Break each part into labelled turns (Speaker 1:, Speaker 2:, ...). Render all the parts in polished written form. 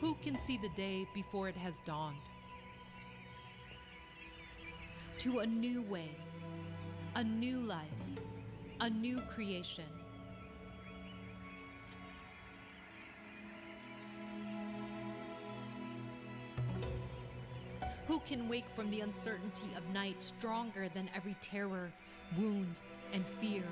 Speaker 1: Who can see the day before it has dawned? To a new way, a new life, a new creation. Who can wake from the uncertainty of night stronger than every terror, wound, and fear?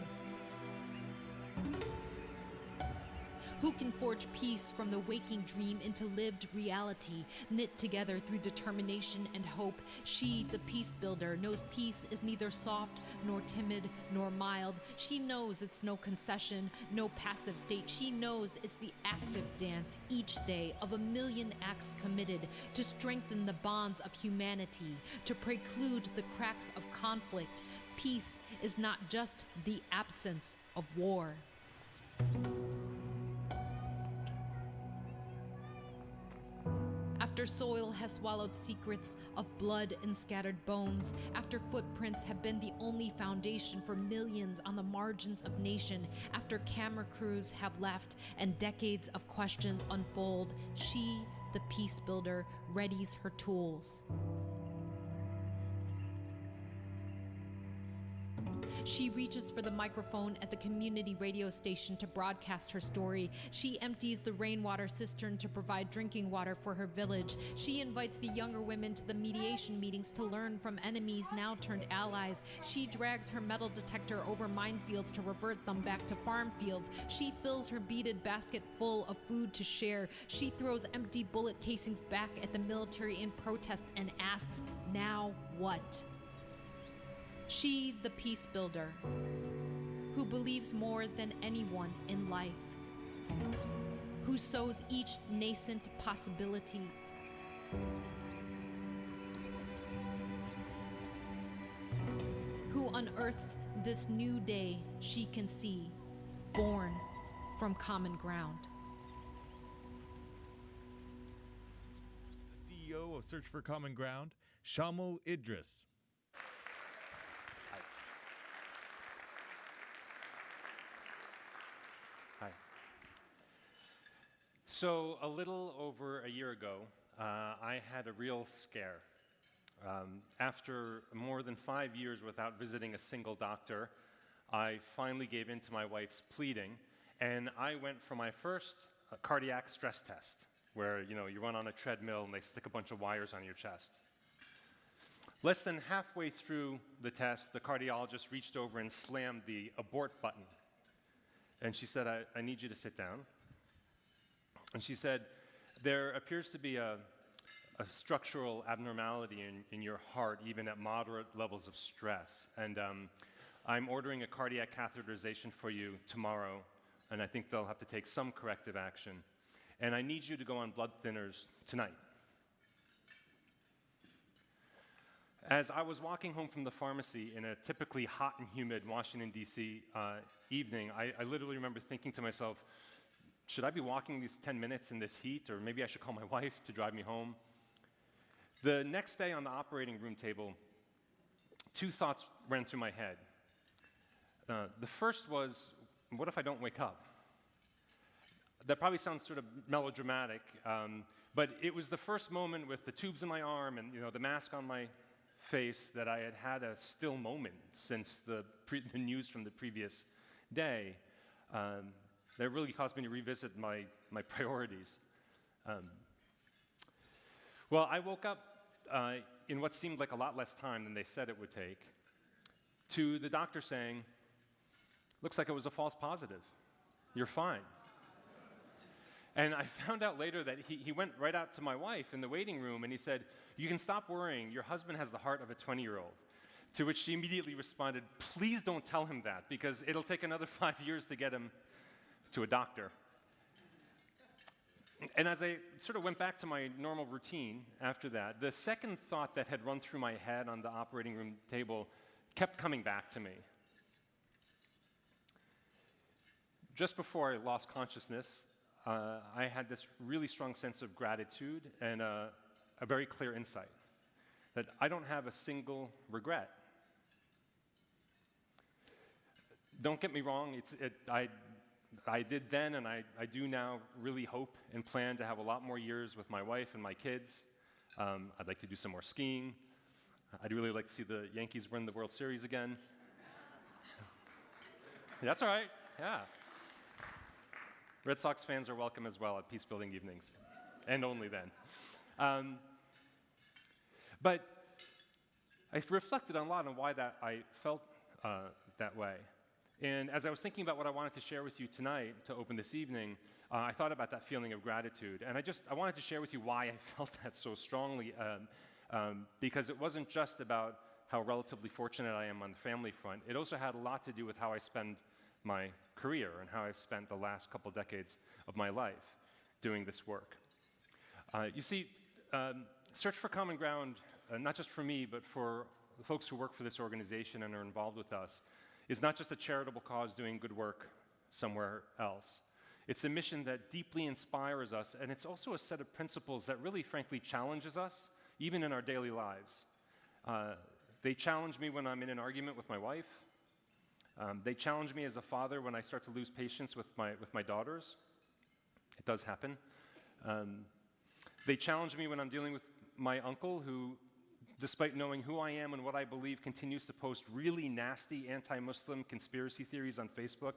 Speaker 1: Who can forge peace from the waking dream into lived reality, knit together through determination and hope? She, the peace builder, knows peace is neither soft nor timid nor mild. She knows it's no concession, no passive state. She knows it's the active dance each day of a million acts committed to strengthen the bonds of humanity, to preclude the cracks of conflict. Peace is not just the absence of war. After soil has swallowed secrets of blood and scattered bones, after footprints have been the only foundation for millions on the margins of nation, after camera crews have left and decades of questions unfold, she, the peace builder, readies her tools. She reaches for the microphone at the community radio station to broadcast her story. She empties the rainwater cistern to provide drinking water for her village. She invites the younger women to the mediation meetings to learn from enemies now turned allies. She drags her metal detector over minefields to revert them back to farm fields. She fills her beaded basket full of food to share. She throws empty bullet casings back at the military in protest and asks, now what? She, the peace builder, who believes more than anyone in life, who sows each nascent possibility, who unearths this new day she can see, born from common ground.
Speaker 2: The CEO of Search for Common Ground, Shamal Idris.
Speaker 3: So a little over a year ago, I had a real scare. After more than 5 years without visiting a single doctor, I finally gave in to my wife's pleading, and I went for my first cardiac stress test, where you run on a treadmill and they stick a bunch of wires on your chest. Less than halfway through the test, the cardiologist reached over and slammed the abort button. And she said, I need you to sit down. And she said, there appears to be a structural abnormality in your heart, even at moderate levels of stress. And I'm ordering a cardiac catheterization for you tomorrow, and I think they'll have to take some corrective action. And I need you to go on blood thinners tonight. As I was walking home from the pharmacy in a typically hot and humid Washington, D.C. Evening, I literally remember thinking to myself, should I be walking these 10 minutes in this heat, or maybe I should call my wife to drive me home? The next day on the operating room table, two thoughts ran through my head. The first was, what if I don't wake up? That probably sounds sort of melodramatic, but it was the first moment with the tubes in my arm and the mask on my face that I had had a still moment since the news from the previous day. That really caused me to revisit my priorities. Well, I woke up in what seemed like a lot less time than they said it would take, to the doctor saying, looks like it was a false positive. You're fine. And I found out later that he went right out to my wife in the waiting room and he said, you can stop worrying, your husband has the heart of a 20-year-old. To which she immediately responded, please don't tell him that, because it'll take another 5 years to get him to a doctor. And as I sort of went back to my normal routine after that, the second thought that had run through my head on the operating room table kept coming back to me. Just before I lost consciousness, I had this really strong sense of gratitude and a very clear insight that I don't have a single regret. I did then, and I do now, really hope and plan to have a lot more years with my wife and my kids. I'd like to do some more skiing. I'd really like to see the Yankees win the World Series again. That's all right, yeah. Red Sox fans are welcome as well at peace building evenings, and only then. But I've reflected a lot on why I felt that way. And as I was thinking about what I wanted to share with you tonight to open this evening, I thought about that feeling of gratitude. And I wanted to share with you why I felt that so strongly, because it wasn't just about how relatively fortunate I am on the family front. It also had a lot to do with how I spend my career and how I've spent the last couple decades of my life doing this work. You see, Search for Common Ground, not just for me, but for the folks who work for this organization and are involved with us, is not just a charitable cause doing good work somewhere else. It's a mission that deeply inspires us, and it's also a set of principles that really, frankly, challenges us, even in our daily lives. They challenge me when I'm in an argument with my wife. They challenge me as a father when I start to lose patience with my daughters. It does happen. They challenge me when I'm dealing with my uncle, who, despite knowing who I am and what I believe, continues to post really nasty anti-Muslim conspiracy theories on Facebook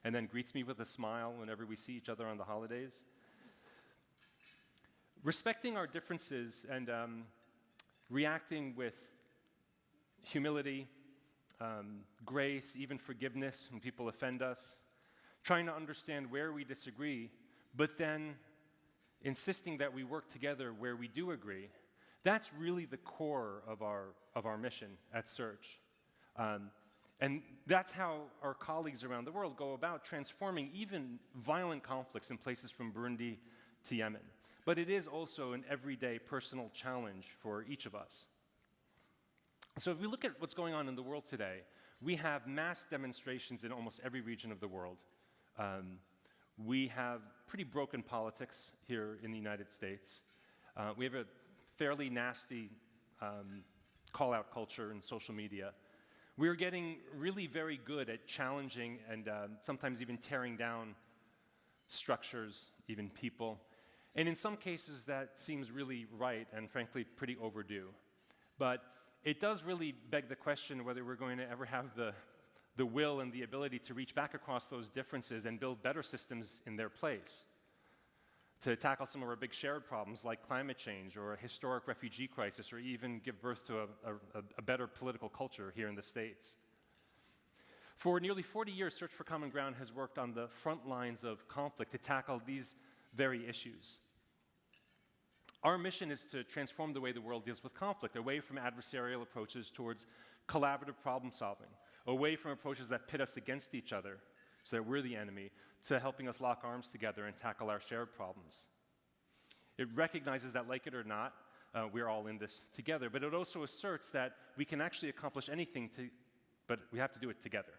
Speaker 3: and then greets me with a smile whenever we see each other on the holidays. Respecting our differences and reacting with humility, grace, even forgiveness when people offend us, trying to understand where we disagree, but then insisting that we work together where we do agree. That's really the core of our mission at Search. And that's how our colleagues around the world go about transforming even violent conflicts in places from Burundi to Yemen. But it is also an everyday personal challenge for each of us. So if we look at what's going on in the world today, we have mass demonstrations in almost every region of the world. We have pretty broken politics here in the United States. We have a fairly nasty call-out culture in social media. We're getting really very good at challenging and sometimes even tearing down structures, even people. And in some cases, that seems really right and frankly pretty overdue. But it does really beg the question whether we're going to ever have the will and the ability to reach back across those differences and build better systems in their place to tackle some of our big shared problems like climate change or a historic refugee crisis, or even give birth to a better political culture here in the States. For nearly 40 years, Search for Common Ground has worked on the front lines of conflict to tackle these very issues. Our mission is to transform the way the world deals with conflict, away from adversarial approaches towards collaborative problem solving, away from approaches that pit us against each other so that we're the enemy, to helping us lock arms together and tackle our shared problems. It recognizes that, like it or not, we're all in this together, but it also asserts that we can actually accomplish anything, but we have to do it together.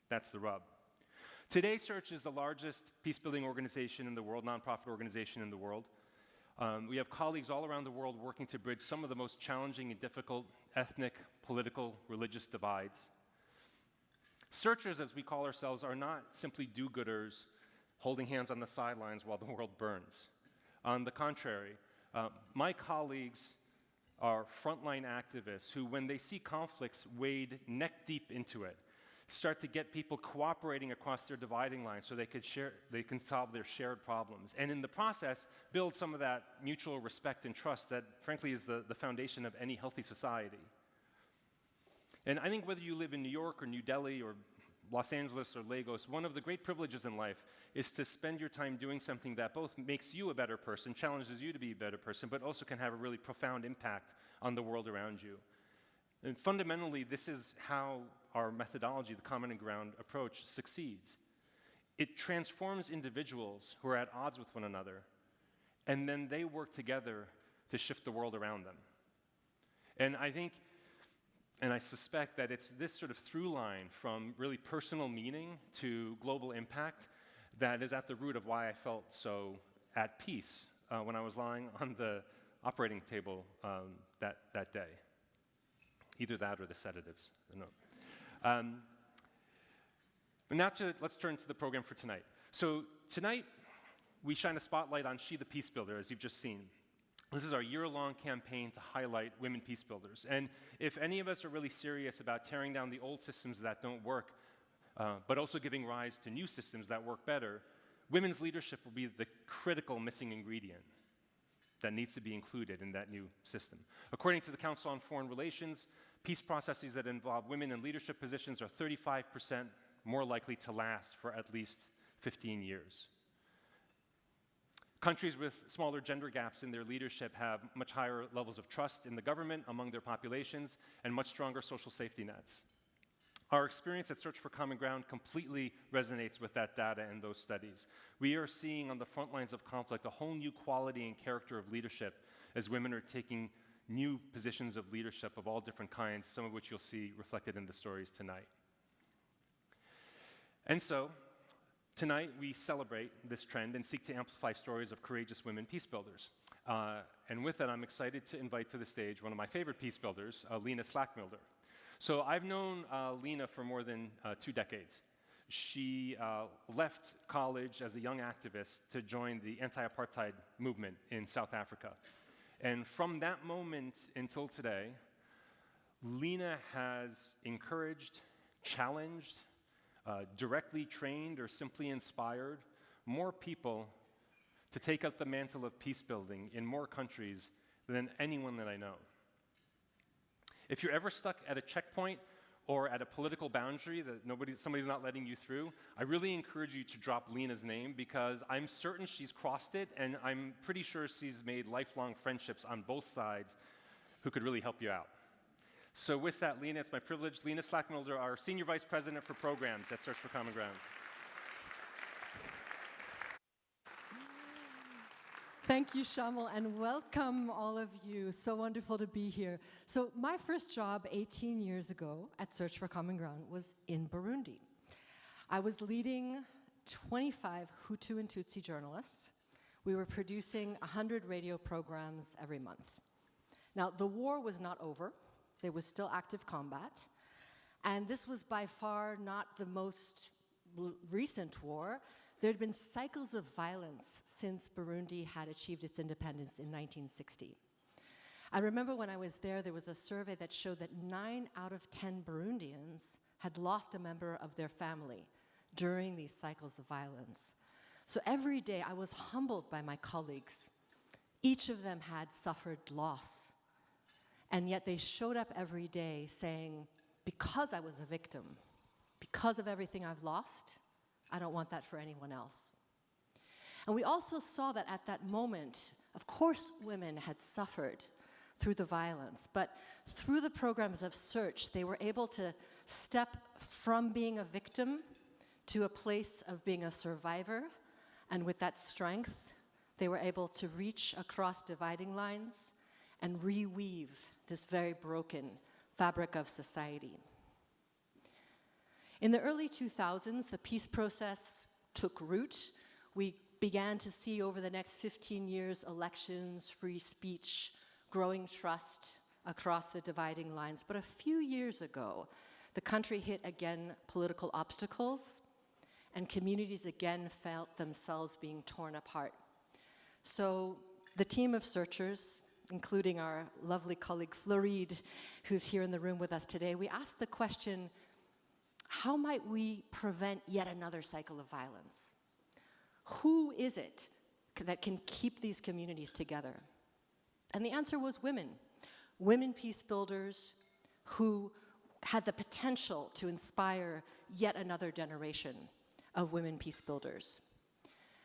Speaker 3: That's the rub. Today, Search is the largest peace-building organization in the world, nonprofit organization in the world. We have colleagues all around the world working to bridge some of the most challenging and difficult ethnic, political, religious divides. Searchers, as we call ourselves, are not simply do-gooders holding hands on the sidelines while the world burns. On the contrary, my colleagues are frontline activists who, when they see conflicts wade neck-deep into it, start to get people cooperating across their dividing lines so they can solve their shared problems. And in the process, build some of that mutual respect and trust that, frankly, is the foundation of any healthy society. And I think whether you live in New York or New Delhi or Los Angeles or Lagos, one of the great privileges in life is to spend your time doing something that both makes you a better person, challenges you to be a better person, but also can have a really profound impact on the world around you. And fundamentally, this is how our methodology, the Common Ground approach, succeeds. It transforms individuals who are at odds with one another, and then they work together to shift the world around them. And I think, and I suspect that it's this sort of through line from really personal meaning to global impact that is at the root of why I felt so at peace when I was lying on the operating table that day. Either that or the sedatives. But now let's turn to the program for tonight. So tonight, we shine a spotlight on She the Peacebuilder, as you've just seen. This is our year-long campaign to highlight women peacebuilders. And if any of us are really serious about tearing down the old systems that don't work, but also giving rise to new systems that work better, women's leadership will be the critical missing ingredient that needs to be included in that new system. According to the Council on Foreign Relations, peace processes that involve women in leadership positions are 35% more likely to last for at least 15 years. Countries with smaller gender gaps in their leadership have much higher levels of trust in the government among their populations and much stronger social safety nets. Our experience at Search for Common Ground completely resonates with that data and those studies. We are seeing on the front lines of conflict a whole new quality and character of leadership as women are taking new positions of leadership of all different kinds, some of which you'll see reflected in the stories tonight. And so, tonight, we celebrate this trend and seek to amplify stories of courageous women peacebuilders. And with that, I'm excited to invite to the stage one of my favorite peacebuilders, Lena Slackmilder. So I've known Lena for more than 2 decades. She left college as a young activist to join the anti-apartheid movement in South Africa. And from that moment until today, Lena has encouraged, challenged, directly trained or simply inspired more people to take up the mantle of peace building in more countries than anyone that I know. If you're ever stuck at a checkpoint or at a political boundary that somebody's not letting you through, I really encourage you to drop Lena's name because I'm certain she's crossed it, and I'm pretty sure she's made lifelong friendships on both sides who could really help you out. So with that, Lena, it's my privilege. Lena Slackmilder, our Senior Vice President for Programs at Search for Common Ground.
Speaker 4: Thank you, Shamil, and welcome all of you. So wonderful to be here. So my first job 18 years ago at Search for Common Ground was in Burundi. I was leading 25 Hutu and Tutsi journalists. We were producing 100 radio programs every month. Now, the war was not over. There was still active combat. And this was by far not the most recent war. There had been cycles of violence since Burundi had achieved its independence in 1960. I remember when I was there was a survey that showed that 9 out of 10 Burundians had lost a member of their family during these cycles of violence. So every day I was humbled by my colleagues. Each of them had suffered loss. And yet they showed up every day saying, because I was a victim, because of everything I've lost, I don't want that for anyone else. And we also saw that at that moment, of course, women had suffered through the violence, but through the programs of Search, they were able to step from being a victim to a place of being a survivor. And with that strength, they were able to reach across dividing lines and reweave this very broken fabric of society. In the early 2000s, the peace process took root. We began to see over the next 15 years elections, free speech, growing trust across the dividing lines. But a few years ago, the country hit again political obstacles, and communities again felt themselves being torn apart. So the team of searchers, including our lovely colleague Floride, who's here in the room with us today, we asked the question, how might we prevent yet another cycle of violence? Who is it that can keep these communities together? And the answer was women. Women peace builders who had the potential to inspire yet another generation of women peace builders.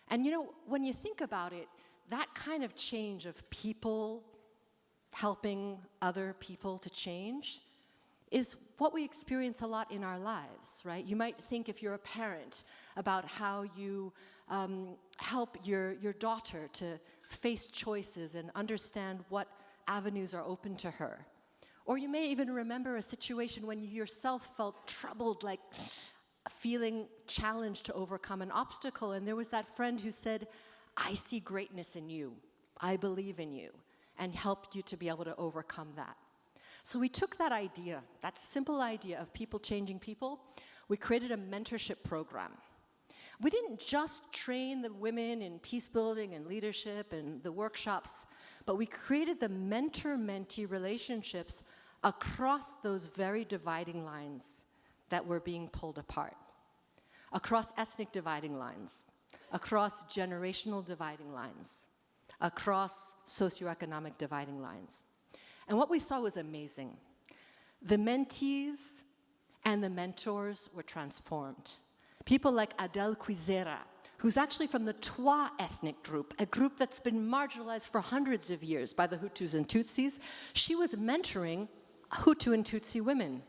Speaker 4: And you know, when you think about it, that kind of change of people helping other people to change is what we experience a lot in our lives, right? You might think, if you're a parent, about how you help your daughter to face choices and understand what avenues are open to her. Or you may even remember a situation when you yourself felt troubled, like feeling challenged to overcome an obstacle, and there was that friend who said, I see greatness in you, I believe in you, and helped you to be able to overcome that. So we took that idea, that simple idea of people changing people, we created a mentorship program. We didn't just train the women in peace building and leadership and the workshops, but we created the mentor-mentee relationships across those very dividing lines that were being pulled apart, across ethnic dividing lines, across generational dividing lines, across socioeconomic dividing lines. And what we saw was amazing. The mentees and the mentors were transformed. People like Adele Quizera, who's actually from the Twa ethnic group, a group that's been marginalized for hundreds of years by the Hutus and Tutsis. She was mentoring Hutu and Tutsi women,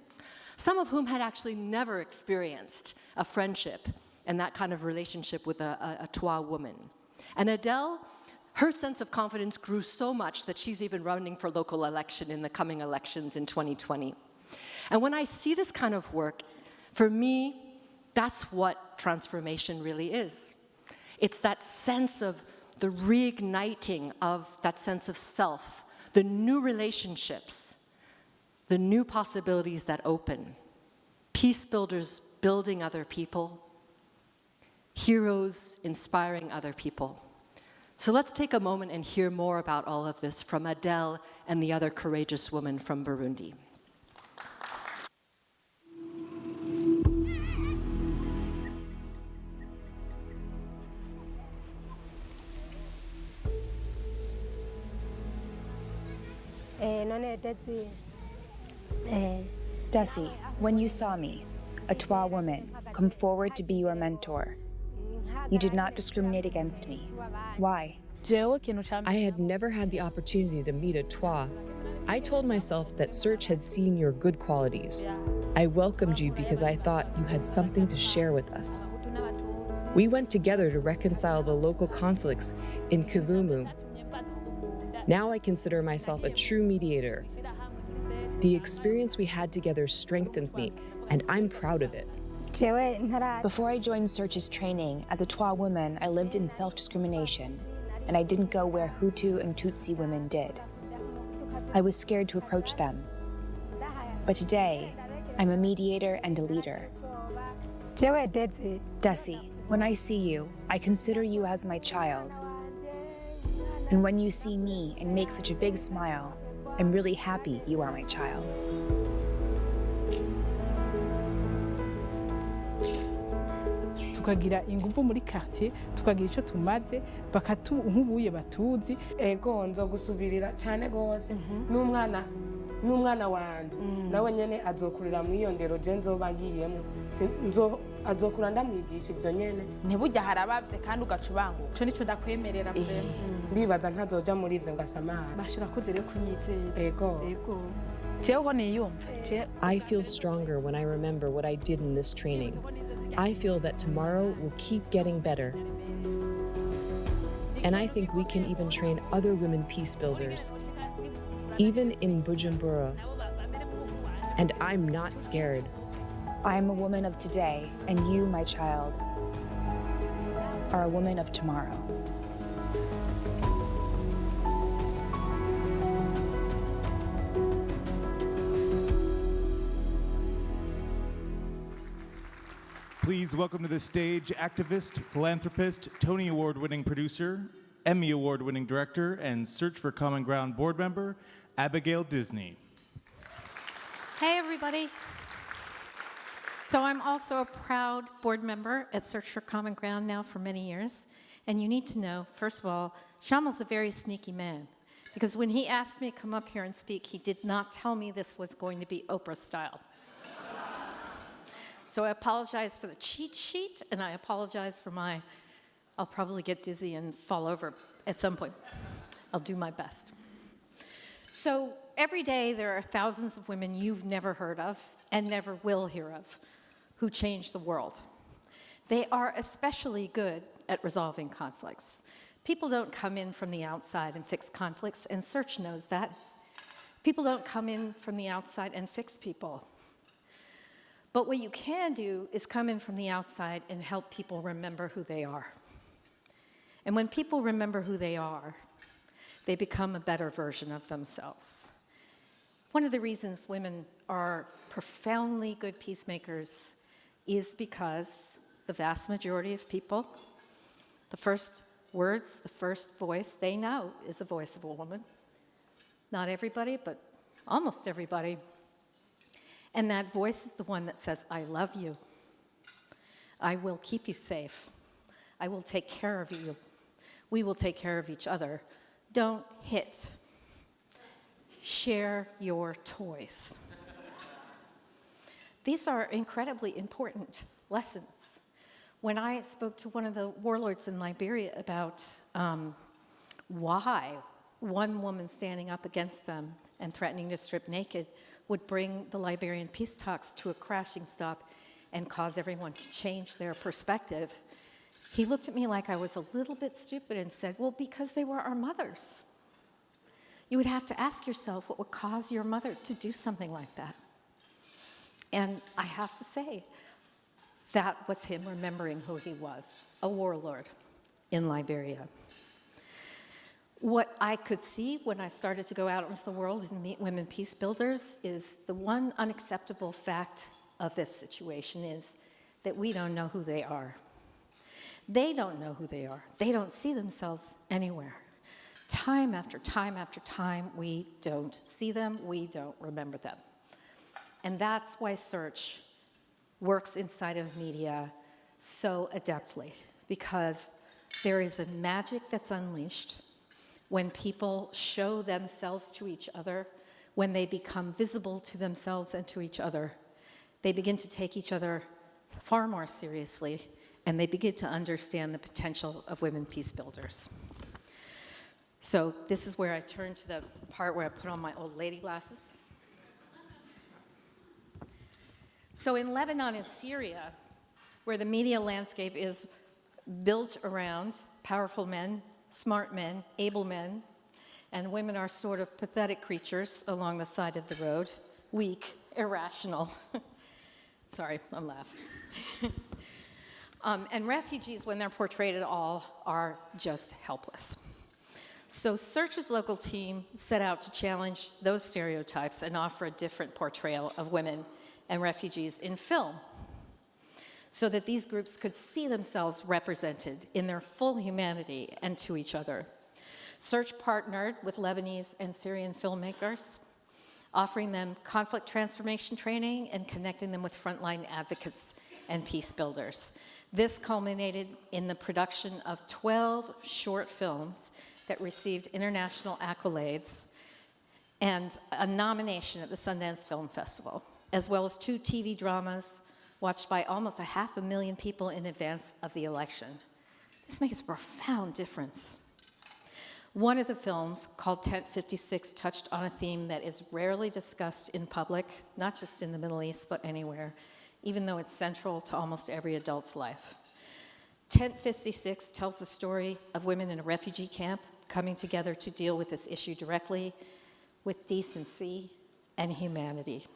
Speaker 4: some of whom had actually never experienced a friendship and that kind of relationship with a Twa woman. And Adele, her sense of confidence grew so much that she's even running for local election in the coming elections in 2020. And when I see this kind of work, for me, that's what transformation really is. It's that sense of the reigniting of that sense of self, the new relationships, the new possibilities that open. Peace builders building other people, heroes inspiring other people. So let's take a moment and hear more about all of this from Adele and the other courageous woman from Burundi.
Speaker 5: Desi, when you saw me, a Twa woman, come forward to be your mentor, you did not discriminate against me. Why?
Speaker 6: I had never had the opportunity to meet a Twa. I told myself that Search had seen your good qualities. I welcomed you because I thought you had something to share with us. We went together to reconcile the local conflicts in Kivumu. Now I consider myself a true mediator. The experience we had together strengthens me, and I'm proud of it.
Speaker 5: Before I joined Search's training, as a Twa woman, I lived in self-discrimination, and I didn't go where Hutu and Tutsi women did. I was scared to approach them. But today, I'm a mediator and a leader. Desi, when I see you, I consider you as my child. And when you see me and make such a big smile, I'm really happy you are my child.
Speaker 7: tukagira ingufu muri quartier tukagira ico tumaze nk'ubuye batuzi
Speaker 8: ego nzogusubirira cyane gose n'umwana wanje nawe nyene azokurira mu iyo ndero je nzoba ngiyemo azokura ndamwigisha ivyo nyene
Speaker 7: ntibujya harabavye kandi ugacubanguka ico nico ndakwemerera mbere
Speaker 8: ndibaza ntazoja muri ivyo ngasamara
Speaker 7: bashura kuze rero kunyizeza
Speaker 8: ego
Speaker 6: I feel stronger when I remember what I did in this training. I feel that tomorrow will keep getting better. And I think we can even train other women peace builders, even in Bujumbura. And I'm not scared.
Speaker 5: I am a woman of today, and you, my child, are a woman of tomorrow.
Speaker 2: Please welcome to the stage activist, philanthropist, Tony Award-winning producer, Emmy Award-winning director, and Search for Common Ground board member, Abigail Disney.
Speaker 9: Hey, everybody. So I'm also a proud board member at Search for Common Ground now for many years. And you need to know, first of all, Shamal's a very sneaky man. Because when he asked me to come up here and speak, he did not tell me this was going to be Oprah style. So I apologize for the cheat sheet, and I apologize for I'll probably get dizzy and fall over at some point. I'll do my best. So every day there are thousands of women you've never heard of and never will hear of who change the world. They are especially good at resolving conflicts. People don't come in from the outside and fix conflicts, and Search knows that. People don't come in from the outside and fix people. But what you can do is come in from the outside and help people remember who they are. And when people remember who they are, they become a better version of themselves. One of the reasons women are profoundly good peacemakers is because the vast majority of people, the first words, the first voice they know is the voice of a woman. Not everybody, but almost everybody. And that voice is the one that says, I love you. I will keep you safe. I will take care of you. We will take care of each other. Don't hit. Share your toys. These are incredibly important lessons. When I spoke to one of the warlords in Liberia about why one woman standing up against them and threatening to strip naked would bring the Liberian peace talks to a crashing stop and cause everyone to change their perspective, he looked at me like I was a little bit stupid and said, well, because they were our mothers. You would have to ask yourself what would cause your mother to do something like that. And I have to say, that was him remembering who he was, a warlord in Liberia. What I could see when I started to go out into the world and meet women peace builders is the one unacceptable fact of this situation is that we don't know who they are. They don't know who they are. They don't see themselves anywhere. Time after time after time, we don't see them, we don't remember them. And that's why Search works inside of media so adeptly, because there is a magic that's unleashed when people show themselves to each other, when they become visible to themselves and to each other. They begin to take each other far more seriously, and they begin to understand the potential of women peace builders. So this is where I turn to the part where I put on my old lady glasses. So in Lebanon and Syria, where the media landscape is built around powerful men, smart men, able men, and women are sort of pathetic creatures along the side of the road, weak, irrational. Sorry, I'm laughing. And refugees, when they're portrayed at all, are just helpless. So Search's local team set out to challenge those stereotypes and offer a different portrayal of women and refugees in film, so that these groups could see themselves represented in their full humanity and to each other. Search partnered with Lebanese and Syrian filmmakers, offering them conflict transformation training and connecting them with frontline advocates and peace builders. This culminated in the production of 12 short films that received international accolades and a nomination at the Sundance Film Festival, as well as 2 TV dramas watched by almost 500,000 people in advance of the election. This makes a profound difference. One of the films, called Tent 56, touched on a theme that is rarely discussed in public, not just in the Middle East, but anywhere, even though it's central to almost every adult's life. Tent 56 tells the story of women in a refugee camp coming together to deal with this issue directly, with decency and humanity.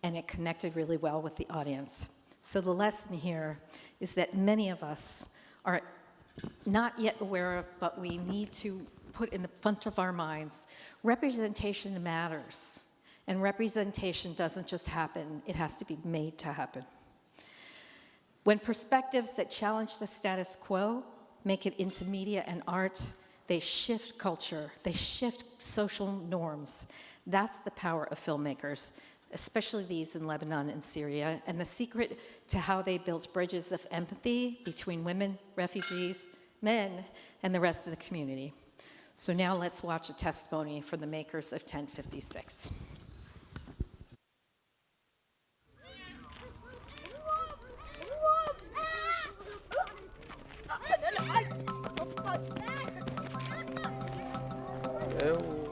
Speaker 9: And it connected really well with the audience. So the lesson here is that many of us are not yet aware of, but we need to put in the front of our minds, representation matters. And representation doesn't just happen, it has to be made to happen. When perspectives that challenge the status quo make it into media and art, they shift culture, they shift social norms. That's the power of filmmakers, especially these in Lebanon and Syria, and the secret to how they built bridges of empathy between women, refugees, men, and the rest of the community. So now let's watch a testimony from the makers of Tent 56.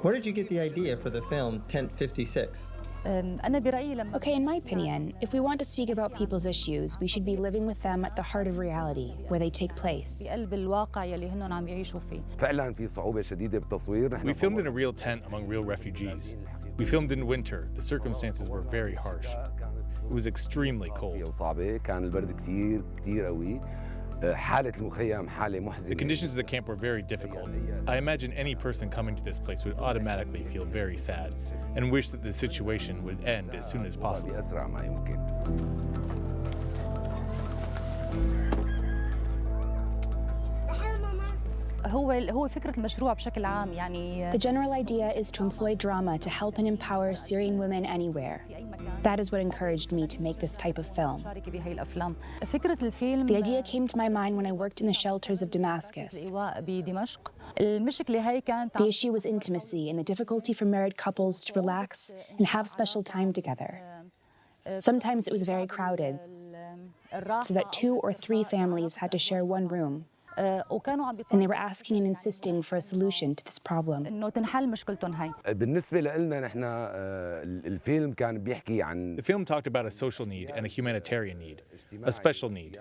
Speaker 10: Where did you get the idea for the film Tent 56?
Speaker 5: Okay, in my opinion, if we want to speak about people's issues, we should be living with them at the heart of reality, where they take place.
Speaker 11: We filmed in a real tent among real refugees. We filmed in winter. The circumstances were very harsh. It was extremely cold. The conditions of the camp were very difficult. I imagine any person coming to this place would automatically feel very sad and wish that the situation would end as soon as possible.
Speaker 12: هو فكرة المشروع بشكل عام يعني
Speaker 5: The general idea is to employ drama to help and empower Syrian women anywhere. That is what encouraged me to make this type of film.
Speaker 12: فكرة الفيلم
Speaker 5: The idea came to my mind when I worked in the shelters of Damascus.
Speaker 12: الإيواء بدمشق المشكلة هي كانت
Speaker 5: The issue was intimacy and the difficulty for married couples to relax and have special time together. Sometimes it was very crowded, so that 2 or 3 families had to share one room. And they were asking and insisting for a solution to this problem.
Speaker 12: إنه تنحل مشكلتهم هاي.
Speaker 13: بالنسبة لنا نحن الفيلم كان بيحكي عن
Speaker 11: The film talked about a social need and a humanitarian need, a special need.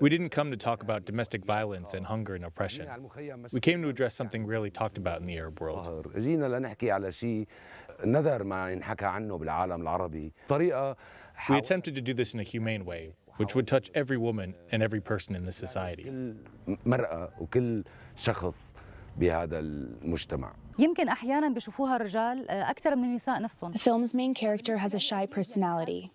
Speaker 11: We didn't come to talk about domestic violence and hunger and oppression. We came to address something rarely talked about in the Arab world.
Speaker 13: جينا لنحكي على شيء نذر ما ينحكى عنه بالعالم العربي طريقة.
Speaker 11: We attempted to do this in a humane way, which would touch every woman and every person in this society.
Speaker 13: مرأة وكل شخص بهذا المجتمع.
Speaker 12: يمكن أحياناً بيشوفوها الرجال أكثر من النساء نفسهم.
Speaker 5: The film's main character has a shy personality.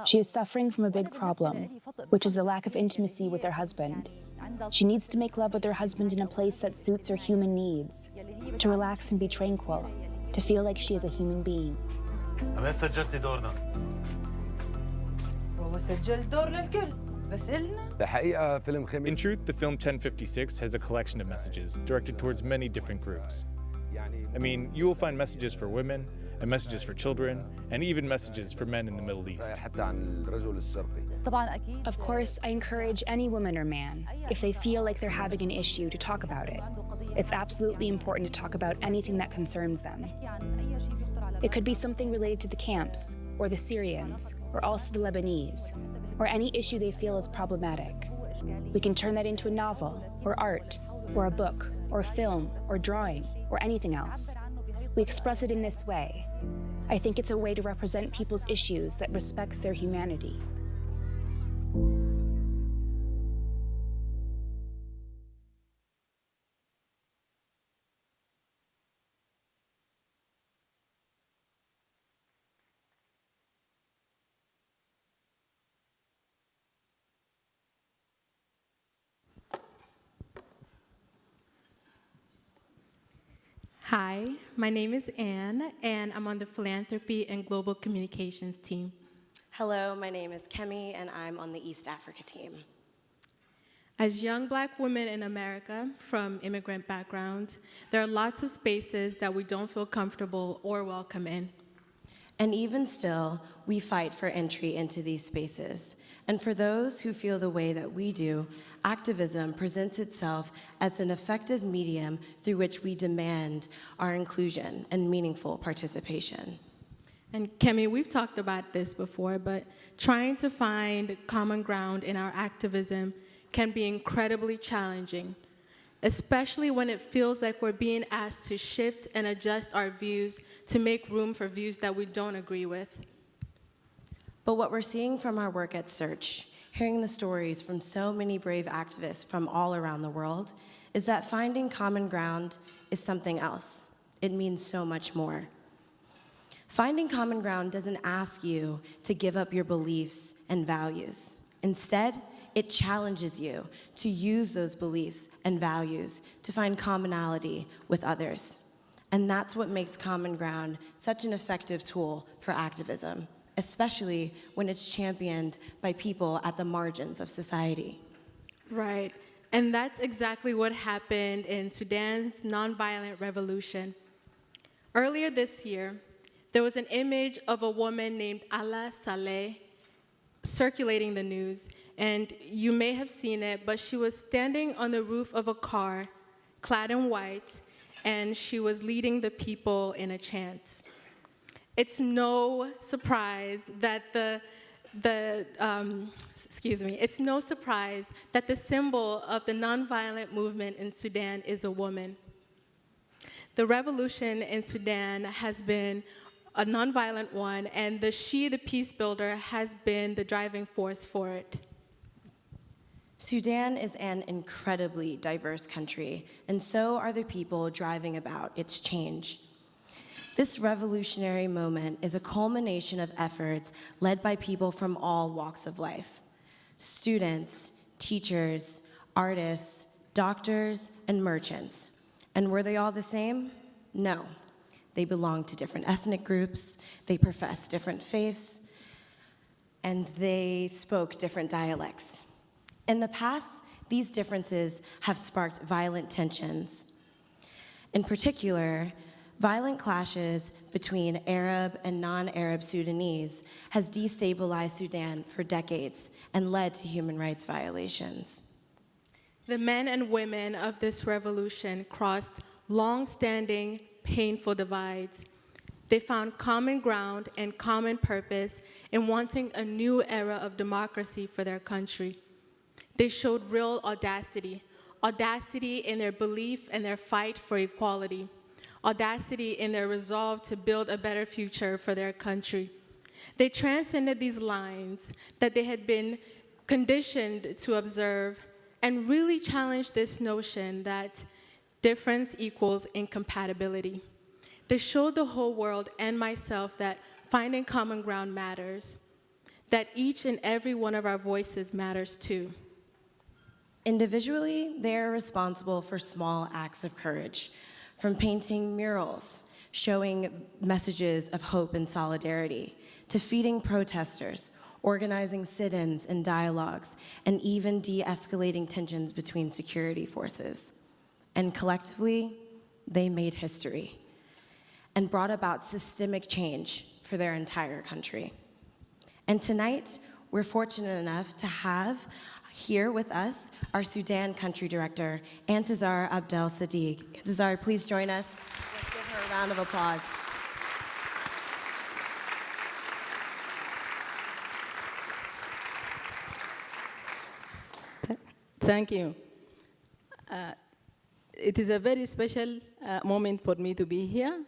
Speaker 5: She is suffering from a big problem, which is the lack of intimacy with her husband. She needs to make love with her husband in a place that suits her human needs, to relax and be tranquil, to feel like she is a human being.
Speaker 14: سجلتي دورنا.
Speaker 7: وسجل دور للكل بس إلنا.
Speaker 13: الحقيقة فيلم خمس.
Speaker 11: In truth, the film 1056 has a collection of messages directed towards many different groups. I mean, you will find messages for women, and messages for children, and even messages for men in the Middle East.
Speaker 5: Of course, I encourage any woman or man, if they feel like they're having an issue, to talk about it. It's absolutely important to talk about anything that concerns them. It could be something related to the camps, or the Syrians, or also the Lebanese, or any issue they feel is problematic. We can turn that into a novel, or art, or a book, or a film, or drawing, or anything else. We express it in this way. I think it's a way to represent people's issues that respects their humanity.
Speaker 15: Hi, my name is Anne, and I'm on the Philanthropy and Global Communications team.
Speaker 16: Hello, my name is Kemi, and I'm on the East Africa team.
Speaker 15: As young Black women in America from immigrant backgrounds, there are lots of spaces that we don't feel comfortable or welcome in.
Speaker 16: And even still, we fight for entry into these spaces. And for those who feel the way that we do, activism presents itself as an effective medium through which we demand our inclusion and meaningful participation.
Speaker 15: And Kemi, we've talked about this before, but trying to find common ground in our activism can be incredibly challenging, especially when it feels like we're being asked to shift and adjust our views to make room for views that we don't agree with.
Speaker 16: But what we're seeing from our work at Search, hearing the stories from so many brave activists from all around the world, is that finding common ground is something else. It means so much more. Finding common ground doesn't ask you to give up your beliefs and values. Instead, it challenges you to use those beliefs and values to find commonality with others. And that's what makes common ground such an effective tool for activism, especially when it's championed by people at the margins of society.
Speaker 15: Right, and that's exactly what happened in Sudan's nonviolent revolution. Earlier this year, there was an image of a woman named Ala Saleh circulating the news, and you may have seen it, but she was standing on the roof of a car, clad in white, and she was leading the people in a chant. It's no surprise that it's no surprise that the symbol of the nonviolent movement in Sudan is a woman. The revolution in Sudan has been a nonviolent one, and the peacebuilder, has been the driving force for it.
Speaker 16: Sudan is an incredibly diverse country, and so are the people driving about its change. This revolutionary moment is a culmination of efforts led by people from all walks of life. students, teachers, artists, doctors, and merchants. And were they all the same? No. They belonged to different ethnic groups, they professed different faiths, and they spoke different dialects. In the past, these differences have sparked violent tensions. In particular, violent clashes between Arab and non-Arab Sudanese has destabilized Sudan for decades and led to human rights violations.
Speaker 15: The men and women of this revolution crossed long-standing, painful divides. They found common ground and common purpose in wanting a new era of democracy for their country. They showed real audacity in their belief and their fight for equality, audacity in their resolve to build a better future for their country. They transcended these lines that they had been conditioned to observe and really challenged this notion that difference equals incompatibility. They showed the whole world and myself that finding common ground matters, that each and every one of our voices matters too.
Speaker 16: Individually, they are responsible for small acts of courage, from painting murals, showing messages of hope and solidarity, to feeding protesters, organizing sit-ins and dialogues, and even de-escalating tensions between security forces. And collectively, they made history and brought about systemic change for their entire country. And tonight, we're fortunate enough to have here with us our Sudan Country Director, Antizar Abdel Sadiq. Antizar, please join us. Let's give her a round of applause.
Speaker 17: Thank you. It is a very special moment for me to be here.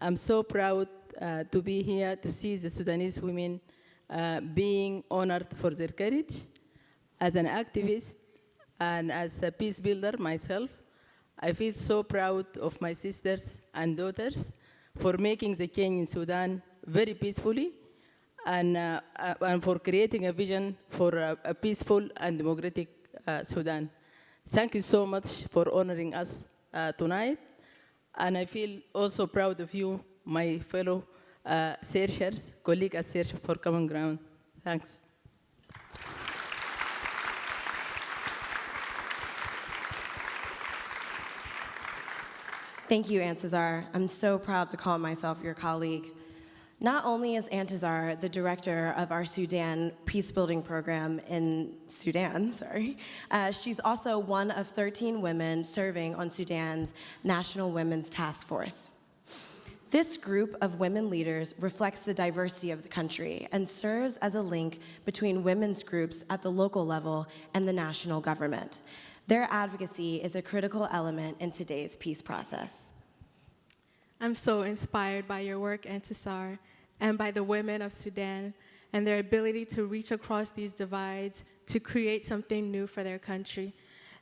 Speaker 17: I'm so proud to be here to see the Sudanese women being honored for their courage. As an activist and as a peace builder myself, I feel so proud of my sisters and daughters for making the change in Sudan very peacefully and for creating a vision for a peaceful and democratic Sudan. Thank you so much for honoring us tonight. And I feel also proud of you, my fellow searchers, colleagues at Search for Common Ground. Thanks.
Speaker 16: Thank you, Antizar. I'm so proud to call myself your colleague. Not only is Antizar the director of our Sudan peacebuilding program in Sudan, she's also one of 13 women serving on Sudan's National Women's Task Force. This group of women leaders reflects the diversity of the country and serves as a link between women's groups at the local level and the national government. Their advocacy is a critical element in today's peace process.
Speaker 15: I'm so inspired by your work, Antizar, and by the women of Sudan and their ability to reach across these divides to create something new for their country.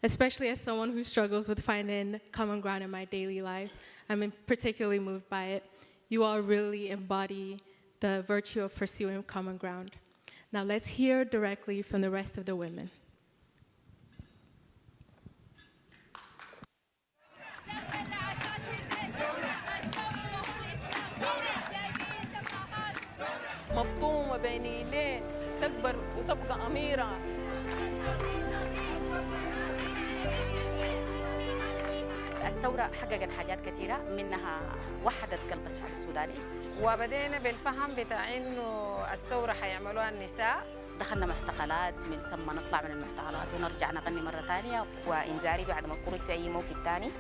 Speaker 15: Especially as someone who struggles with finding common ground in my daily life, I'm particularly moved by it. You all really embody the virtue of pursuing common ground. Now let's hear directly from the rest of the women.
Speaker 18: مفطومة بين نيلين تكبر وتبقى أميرة.
Speaker 19: الثورة حققت حاجات كثيرة منها وحدت قلب الشعب السوداني
Speaker 20: وبدينا بالفهم بتاع إنه الثورة حيعملوها النساء.
Speaker 19: دخلنا معتقلات من ثم نطلع من المعتقلات ونرجع نغني مرة ثانية وإنذاري بعد ما الخروج في أي موكب ثاني.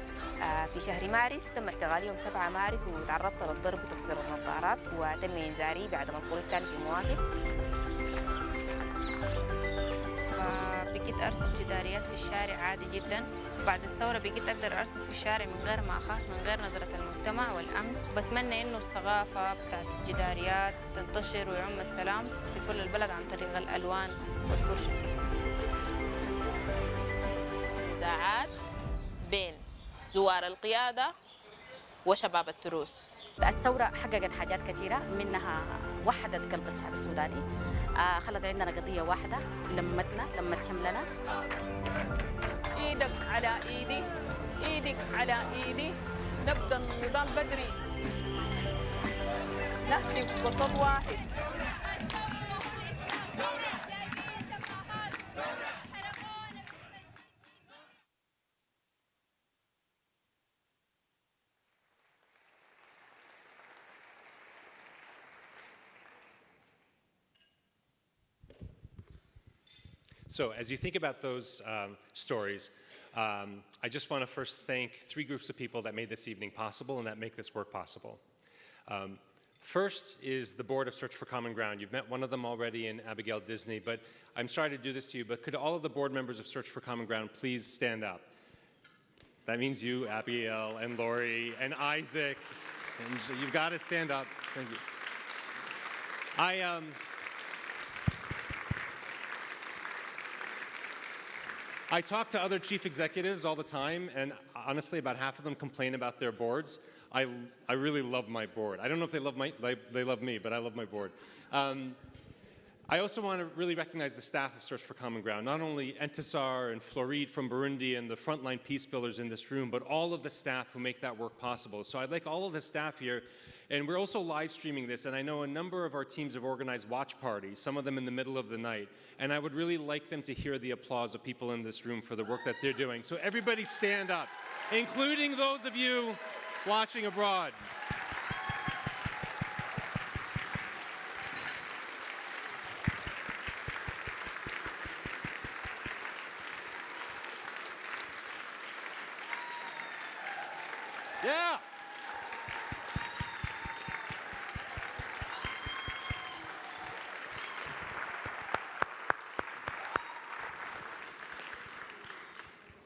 Speaker 19: في شهر مارس تم اعتقالي يوم 7 مارس وتعرضت للضرب وتكسير النظارات وتم إنذاري بعد ما الخروج ثاني في مواكب. فبقيت أرسم جداريات في الشارع عادي جدا. بعد الثورة بقيت أقدر أرسم في الشارع من غير ما أخاف من غير نظرة المجتمع والأمن. بتمنى إنه الثقافة بتاعت الجداريات تنتشر ويعم السلام في كل البلد عن طريق الألوان والفرشة.
Speaker 20: نزاعات بين زوار القيادة وشباب التروس.
Speaker 19: الثورة حققت حاجات كثيرة منها
Speaker 21: وحدت قلب الشعب السوداني. خلت عندنا قضية واحدة لمت شملنا.
Speaker 18: إيدك على إيدي، إيدك على إيدي، نبدأ النظام بدري، نهتف بصوت واحد.
Speaker 3: So as you think about those stories, I just want to first thank three groups of people that made this evening possible and that make this work possible. First is the board of Search for Common Ground. You've met one of them already in Abigail Disney, but I'm sorry to do this to you, but could all of the board members of Search for Common Ground please stand up? That means you, Abigail, and Lori, and Isaac. And you've got to stand up. Thank you. I talk to other chief executives all the time, and honestly, about half of them complain about their boards. I really love my board. I don't know if they love me, but I love my board. I also want to really recognize the staff of Search for Common Ground, not only Entisar and Florid from Burundi and the frontline peace builders in this room, but all of the staff who make that work possible. So I'd like all of the staff here, and we're also live streaming this, and I know a number of our teams have organized watch parties, some of them in the middle of the night, and I would really like them to hear the applause of people in this room for the work that they're doing. So everybody stand up, including those of you watching abroad. Yeah.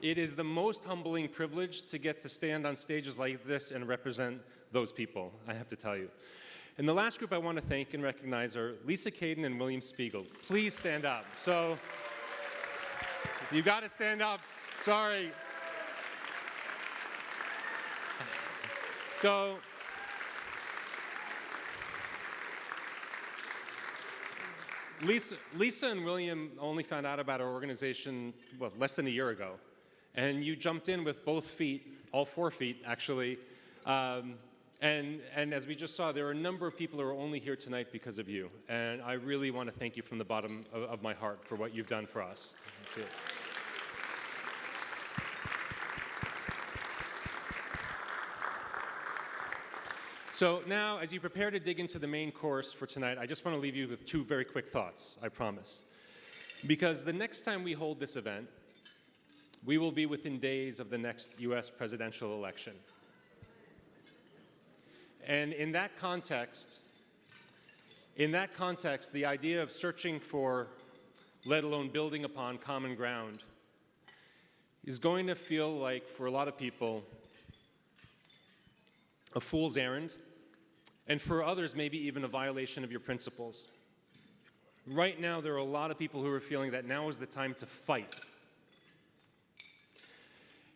Speaker 3: It is the most humbling privilege to get to stand on stages like this and represent those people, I have to tell you. And the last group I want to thank and recognize are Lisa Caden and William Spiegel. Please stand up. So, you got to stand up. Sorry. So, Lisa and William only found out about our organization, well, less than a year ago. And you jumped in with both feet, all 4 feet, actually. And as we just saw, there are a number of people who are only here tonight because of you. And I really want to thank you from the bottom of my heart for what you've done for us. Thank you. So now, as you prepare to dig into the main course for tonight, I just want to leave you with 2 very quick thoughts, I promise. Because the next time we hold this event, we will be within days of the next US presidential election. And in that context, the idea of searching for, let alone building upon common ground, is going to feel like, for a lot of people, a fool's errand, and for others, maybe even a violation of your principles. Right now, there are a lot of people who are feeling that now is the time to fight.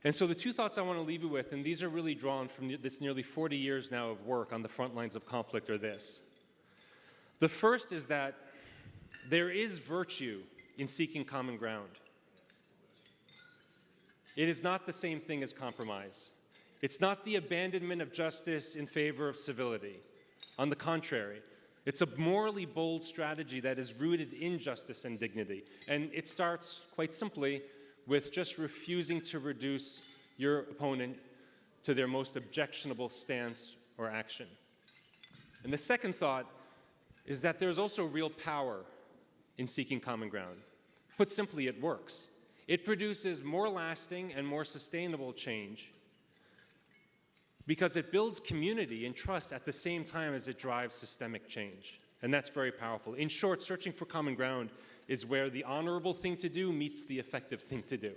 Speaker 3: And so the 2 thoughts I want to leave you with, and these are really drawn from this nearly 40 years now of work on the front lines of conflict, are this. The first is that there is virtue in seeking common ground. It is not the same thing as compromise. It's not the abandonment of justice in favor of civility. On the contrary, it's a morally bold strategy that is rooted in justice and dignity. And it starts, quite simply, with just refusing to reduce your opponent to their most objectionable stance or action. And the second thought is that there's also real power in seeking common ground. Put simply, it works. It produces more lasting and more sustainable change because it builds community and trust at the same time as it drives systemic change. And that's very powerful. In short, searching for common ground is where the honorable thing to do meets the effective thing to do.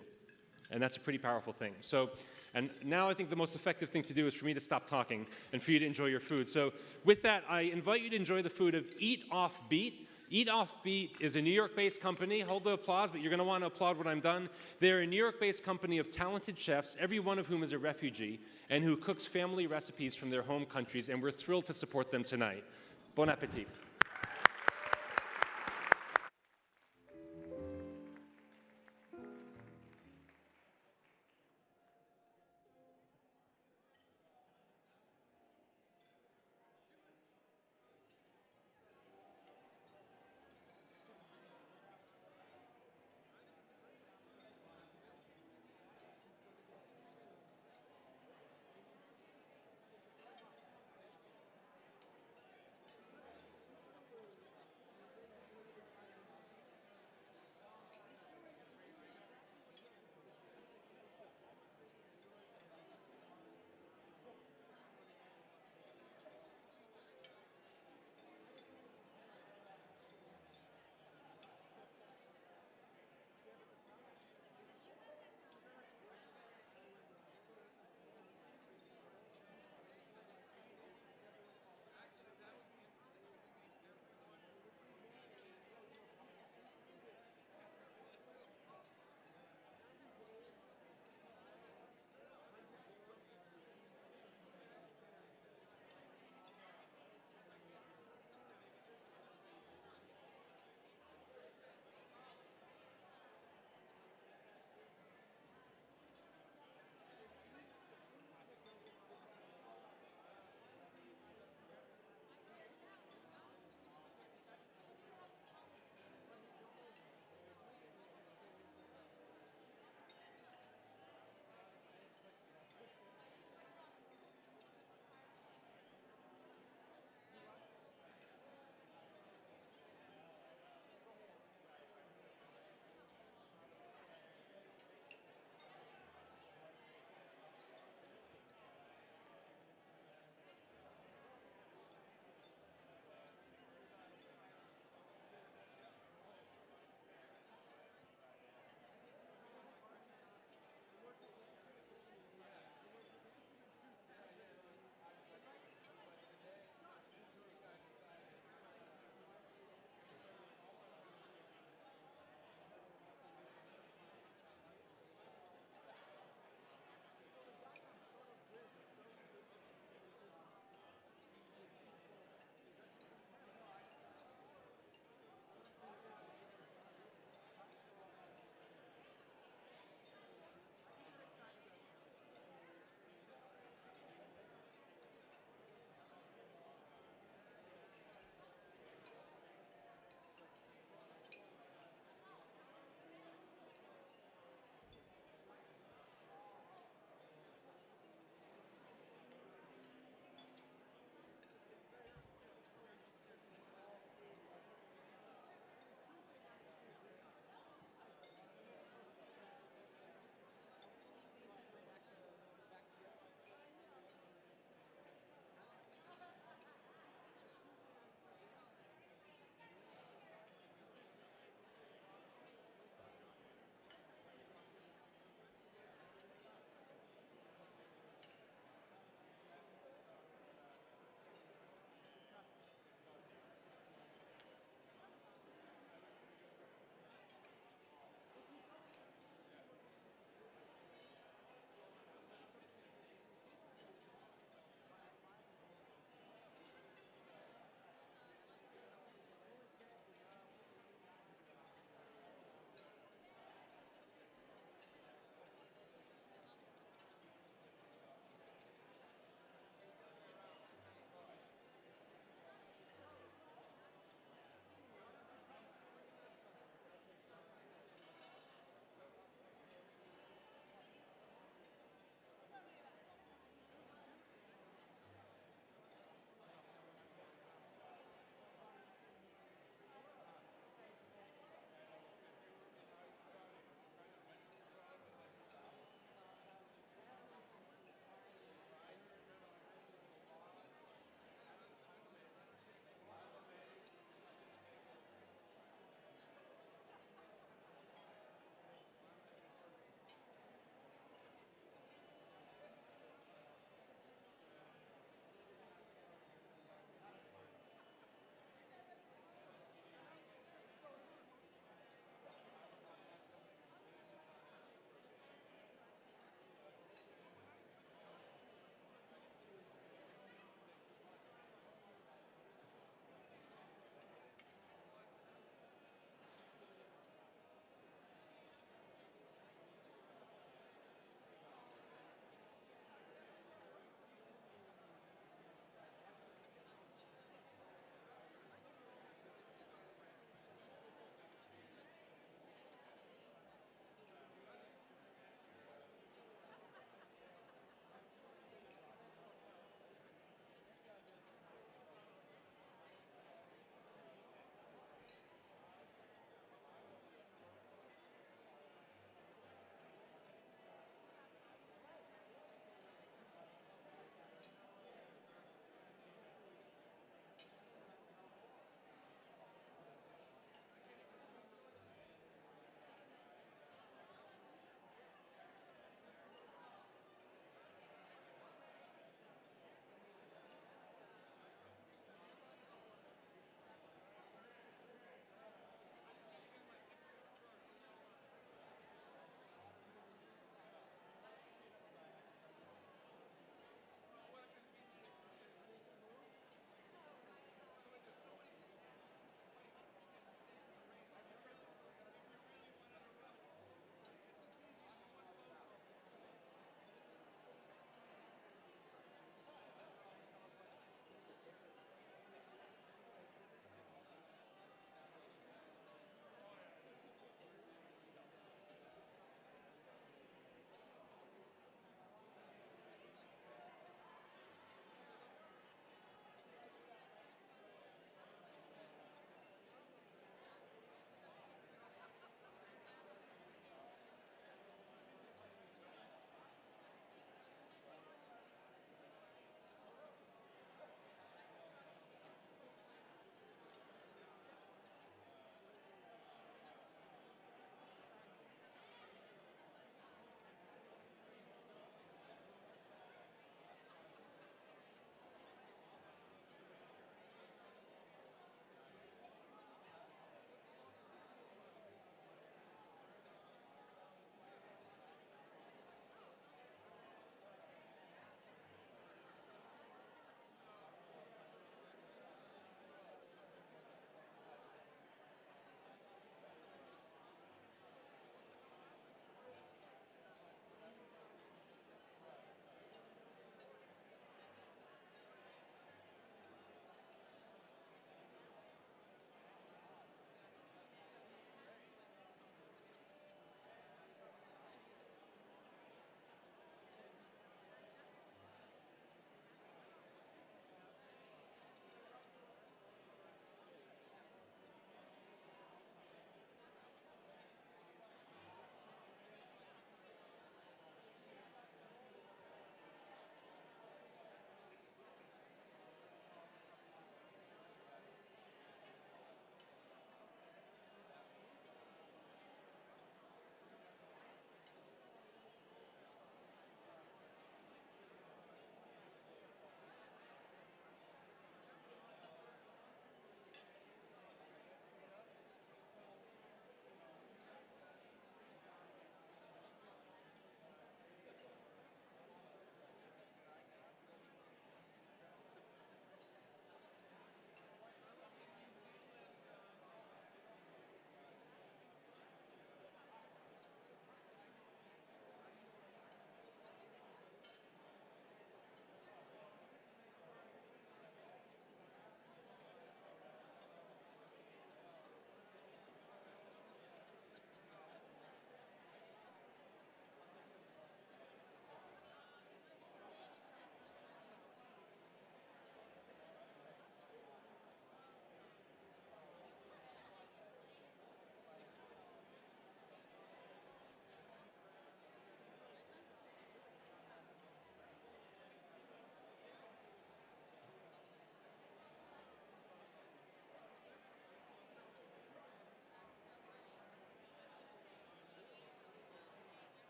Speaker 3: And that's a pretty powerful thing. So, and now I think the most effective thing to do is for me to stop talking and for you to enjoy your food. So with that, I invite you to enjoy the food of Eat Off Beat. Eat Off Beat is a New York-based company. Hold the applause, but you're going to want to applaud when I'm done. They're a New York-based company of talented chefs, every one of whom is a refugee, and who cooks family recipes from their home countries, and we're thrilled to support them tonight. Bon appetit.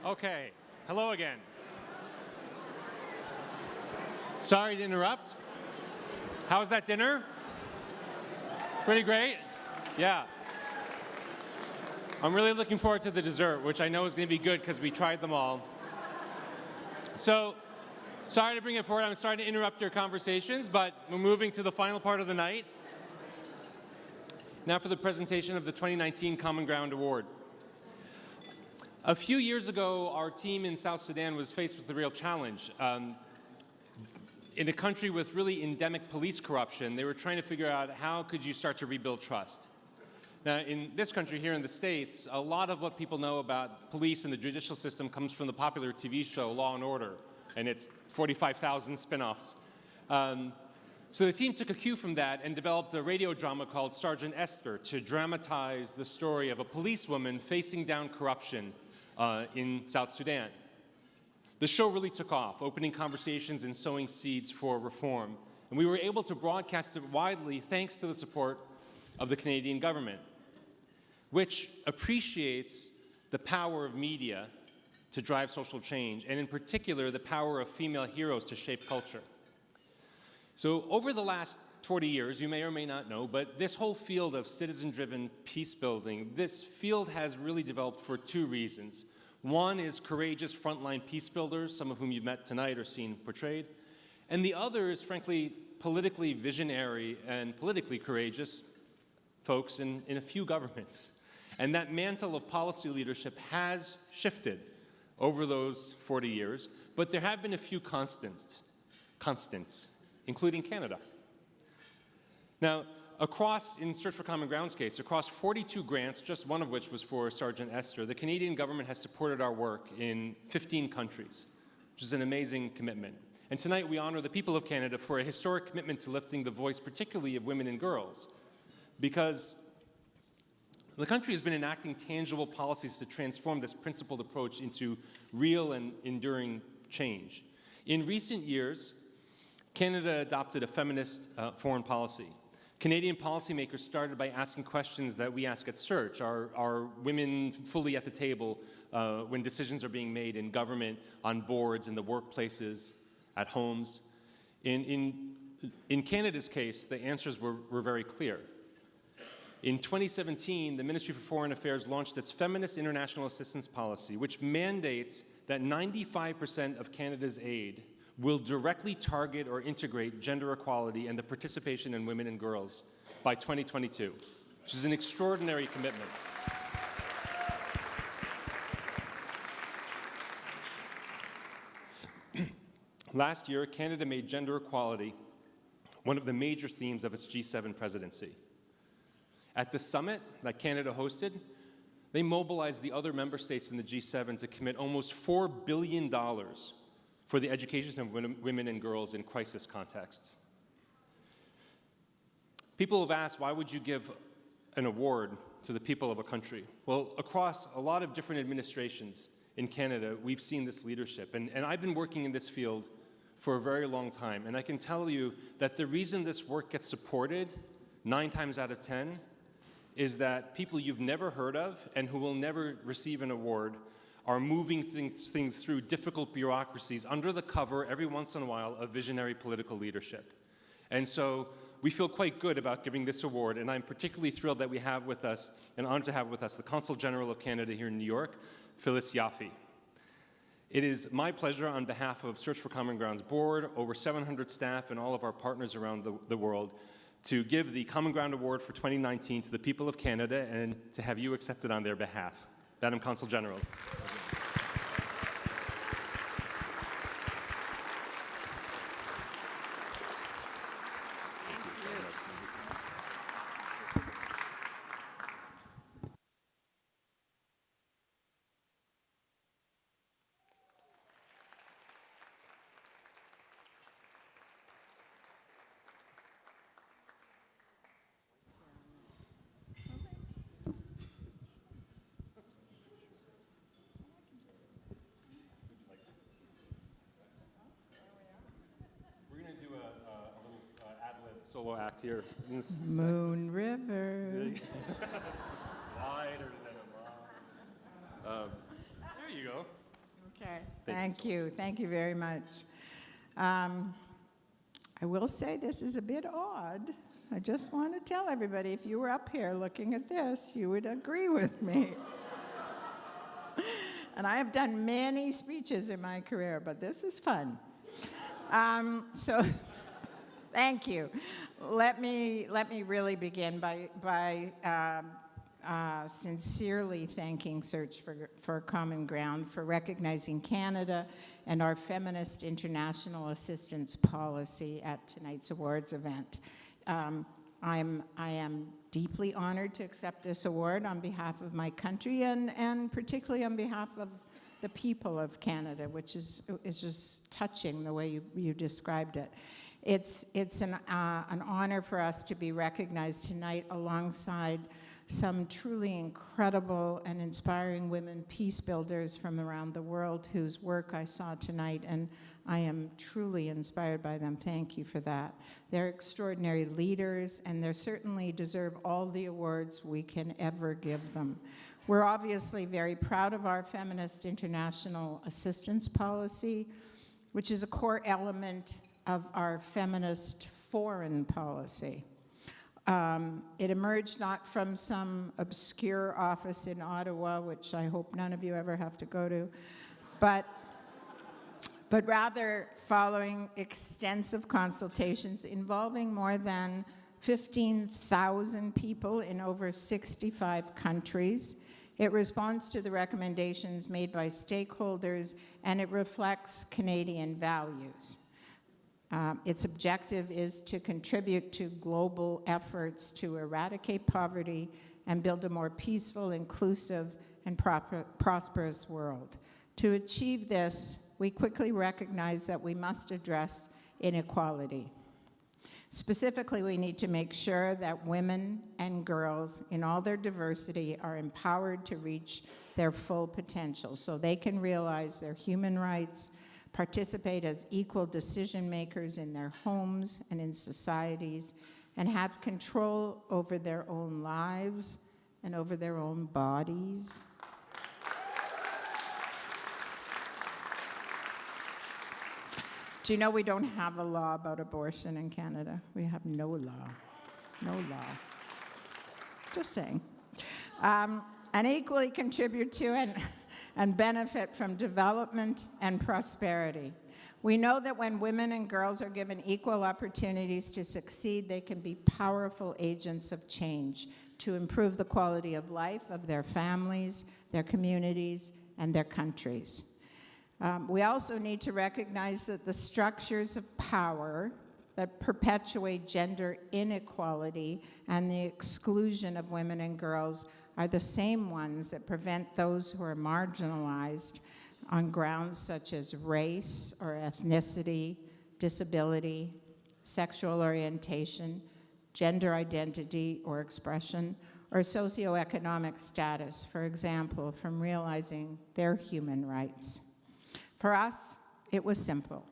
Speaker 3: Okay, hello again. Sorry to interrupt. How was that dinner? Pretty great? Yeah. I'm really looking forward to the dessert, which I know is going to be good because we tried them all. So, sorry to bring it forward. I'm sorry to interrupt your conversations, but we're moving to the final part of the night. Now for the presentation of the 2019 Common Ground Award. A few years ago, our team in South Sudan was faced with a real challenge. In a country with really endemic police corruption, they were trying to figure out how could you start to rebuild trust. Now, in this country here in the States, a lot of what people know about police and the judicial system comes from the popular TV show Law and Order and its 45,000 spin-offs. So the team took a cue from that and developed a radio drama called Sergeant Esther to dramatize the story of a policewoman facing down corruption in South Sudan. The show really took off, opening conversations and sowing seeds for reform. And we were able to broadcast it widely thanks to the support of the Canadian government, which appreciates the power of media to drive social change, and in particular, the power of female heroes to shape culture. So over the last 40 years, you may or may not know, but this whole field of citizen-driven peace building, this field has really developed for two reasons. One is courageous frontline peace builders, some of whom you've met tonight or seen portrayed. And the other is, frankly, politically visionary and politically courageous folks in a few governments. And that mantle of policy leadership has shifted over those 40 years, but there have been a few constants, including Canada. Now, in Search for Common Ground's case, across 42 grants, just one of which was for Sergeant Esther, the Canadian government has supported our work in 15 countries, which is an amazing commitment. And tonight we honor the people of Canada for a historic commitment to lifting the voice, particularly of women and girls, because the country has been enacting tangible policies to transform this principled approach into real and enduring change. In recent years, Canada adopted a feminist foreign policy. Canadian policymakers started by asking questions that we ask at Search. Are women fully at the table when decisions are being made in government, on boards, in the workplaces, at homes? In Canada's case, the answers were very clear. In 2017, the Ministry for Foreign Affairs launched its Feminist International Assistance Policy, which mandates that 95% of Canada's aid will directly target or integrate gender equality and the participation in women and girls by 2022, which is an extraordinary commitment. Last year, Canada made gender equality one of the major themes of its G7 presidency. At the summit that Canada hosted, they mobilized the other member states in the G7 to commit almost $4 billion for the education of women and girls in crisis contexts. People have asked, why would you give an award to the people of a country? Well, across a lot of different administrations in Canada, we've seen this leadership. And I've been working in this field for a very long time. And I can tell you that the reason this work gets supported 9 times out of 10 is that people you've never heard of and who will never receive an award are moving things through difficult bureaucracies under the cover, every once in a while, of visionary political leadership. And so we feel quite good about giving this award, and I'm particularly thrilled that we have with us, and honored to have with us, the Consul General of Canada here in New York, Phyllis Yaffe. It is my pleasure on behalf of Search for Common Ground's board, over 700 staff, and all of our partners around the world, to give the Common Ground Award for 2019 to the people of Canada and to have you accept it on their behalf. Madam Consul General. Solo act here.
Speaker 1: Moon River.
Speaker 3: Wider than a mile. There you go.
Speaker 1: Thank you. Thank you very much. I will say this is a bit odd. I just want to tell everybody, if you were up here looking at this, you would agree with me. And I have done many speeches in my career, but this is fun. So thank you. Let me really begin by sincerely thanking Search for Common Ground for recognizing Canada and our feminist international assistance policy at tonight's awards event. I am deeply honored to accept this award on behalf of my country and particularly on behalf of the people of Canada, which is just touching the way you described it. It's an honor for us to be recognized tonight alongside some truly incredible and inspiring women peace builders from around the world whose work I saw tonight, and I am truly inspired by them. Thank you for that. They're extraordinary leaders, and they certainly deserve all the awards we can ever give them. We're obviously very proud of our feminist international assistance policy, which is a core element of our feminist foreign policy. It emerged not from some obscure office in Ottawa, which I hope none of you ever have to go to, but rather following extensive consultations involving more than 15,000 people in over 65 countries. It responds to the recommendations made by stakeholders, and it reflects Canadian values. Its objective is to contribute to global efforts to eradicate poverty and build a more peaceful, inclusive, and prosperous world. To achieve this, we quickly recognize that we must address inequality. Specifically, we need to make sure that women and girls in all their diversity are empowered to reach their full potential so they can realize their human rights, participate as equal decision makers in their homes and in societies, and have control over their own lives and over their own bodies. Do you know we don't have a law about abortion in Canada? We have no law. No law. Just saying. And equally contribute to and benefit from development and prosperity. We know that when women and girls are given equal opportunities to succeed, they can be powerful agents of change to improve the quality of life of their families, their communities, and their countries. We also need to recognize that the structures of power that perpetuate gender inequality and the exclusion of women and girls are the same ones that prevent those who are marginalized on grounds such as race or ethnicity, disability, sexual orientation, gender identity or expression, or socioeconomic status, for example, from realizing their human rights. For us, it was simple.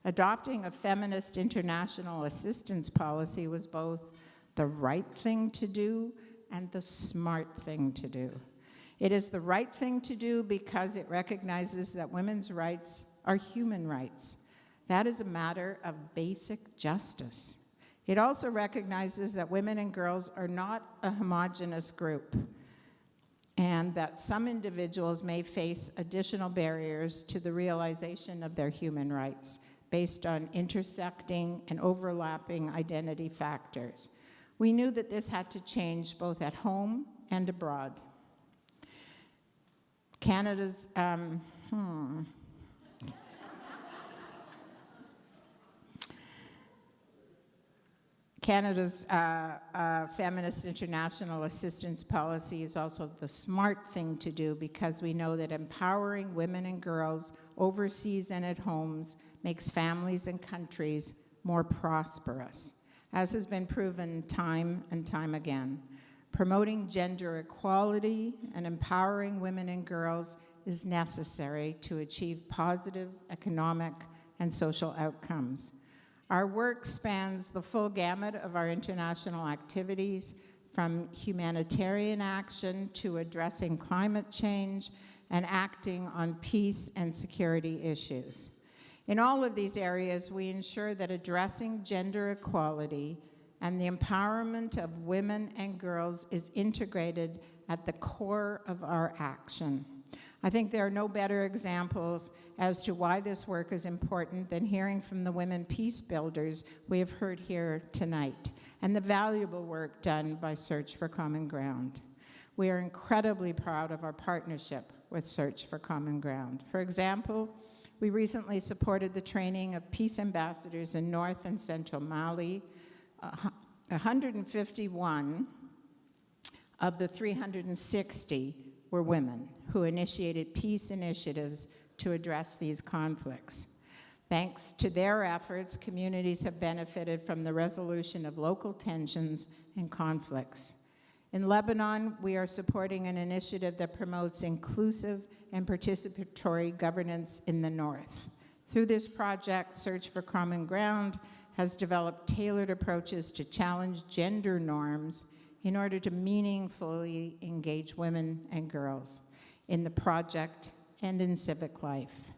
Speaker 1: Adopting a feminist international assistance policy was both the right thing to do and the smart thing to do. It is the right thing to do because it recognizes that women's rights are human rights. That is a matter of basic justice. It also recognizes that women and girls are not a homogeneous group, and that some individuals may face additional barriers to the realization of their human rights based on intersecting and overlapping identity factors. We knew that this had to change both at home and abroad. Canada's feminist international assistance policy is also the smart thing to do because we know that empowering women and girls overseas and at homes makes families and countries more prosperous, as has been proven time and time again. Promoting gender equality and empowering women and girls is necessary to achieve positive economic and social outcomes. Our work spans the full gamut of our international activities, from humanitarian action to addressing climate change and acting on peace and security issues. In all of these areas, we ensure that addressing gender equality and the empowerment of women and girls is integrated at the core of our action. I think there are no better examples as to why this work is important than hearing from the women peace builders we have heard here tonight, and the valuable work done by Search for Common Ground. We are incredibly proud of our partnership with Search for Common Ground. For example, we recently supported the training of peace ambassadors in North and Central Mali. 151 of the 360 were women who initiated peace initiatives to address these conflicts. Thanks to their efforts, communities have benefited from the resolution of local tensions and conflicts. In Lebanon, we are supporting an initiative that promotes inclusive and participatory governance in the north. Through this project, Search for Common Ground has developed tailored approaches to challenge gender norms in order to meaningfully engage women and girls in the project and in civic life.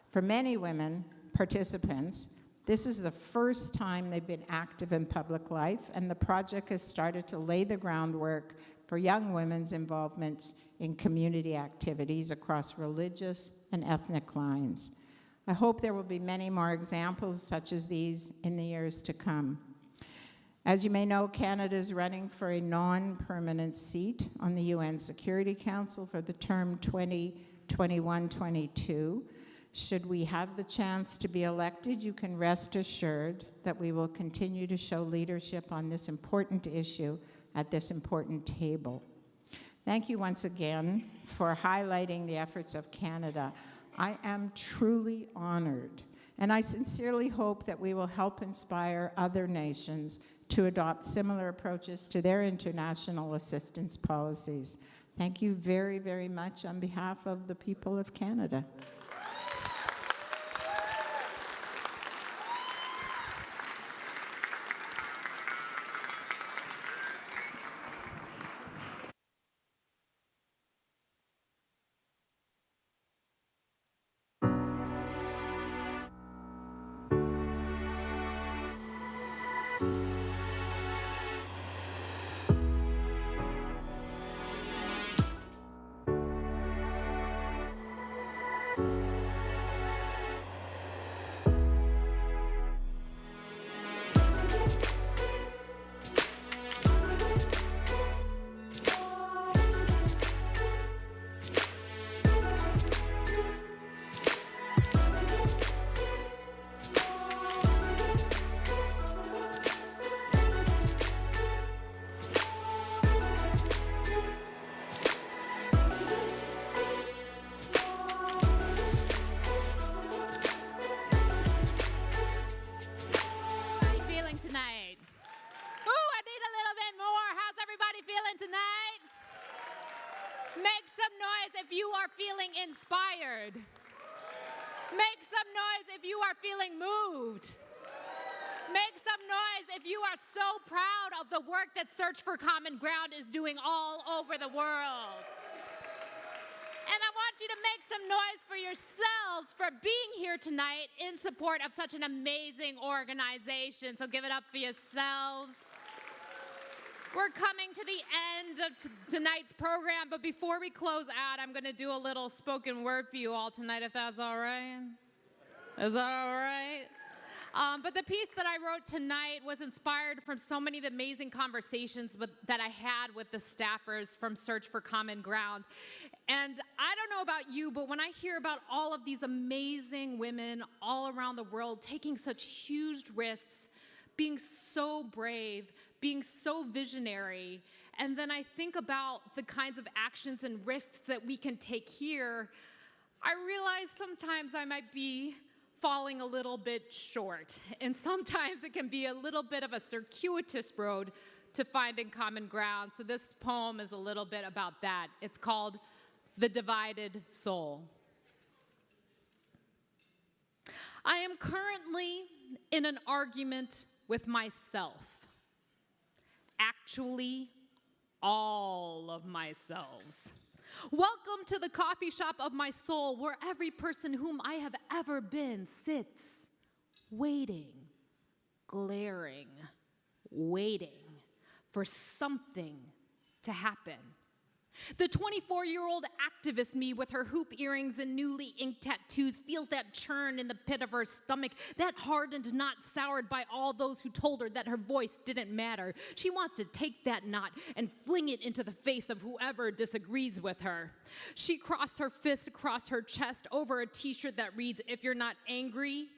Speaker 1: For many women participants, this is the first time they've been active in public life, and the project has started to lay the groundwork for young women's involvements in community activities across religious and ethnic lines. I hope there will be many more examples such as these in the years to come. As you may know, Canada is running for a non-permanent seat on the UN Security Council for the term 2021-22. Should we have the chance to be elected, you can rest assured that we will continue to show leadership on this important issue at this important table. Thank you once again for highlighting the efforts of Canada. I am truly honored, and I sincerely hope that we will help inspire other nations to adopt similar approaches to their international assistance policies. Thank you very, very much on behalf of the people of Canada.
Speaker 4: Tonight. Ooh, I need a little bit more. How's everybody feeling tonight? Make some noise if you are feeling inspired. Make some noise if you are feeling moved. Make some noise if you are so proud of the work that Search for Common Ground is doing all over the world. And I want you to make some noise for yourselves for being here tonight in support of such an amazing organization. So give it up for yourselves. We're coming to the end of tonight's program, but before we close out, I'm going to do a little spoken word for you all tonight, if that's all right. Is that all right? But the piece that I wrote tonight was inspired from so many of the amazing conversations that I had with the staffers from Search for Common Ground. And I don't know about you, but when I hear about all of these amazing women all around the world taking such huge risks, being so brave, being so visionary, and then I think about the kinds of actions and risks that we can take here, I realize sometimes I might be falling a little bit short. And sometimes it can be a little bit of a circuitous road to finding common ground. So this poem is a little bit about that. It's called The Divided Soul. I am currently in an argument with myself. Actually, all of myselves. Welcome to the coffee shop of my soul, where every person whom I have ever been sits, waiting, glaring, waiting for something to happen. The 24-year-old activist me with her hoop earrings and newly inked tattoos feels that churn in the pit of her stomach, that hardened knot soured by all those who told her that her voice didn't matter. She wants to take that knot and fling it into the face of whoever disagrees with her. She crossed her fists across her chest over a t-shirt that reads, "If you're not angry,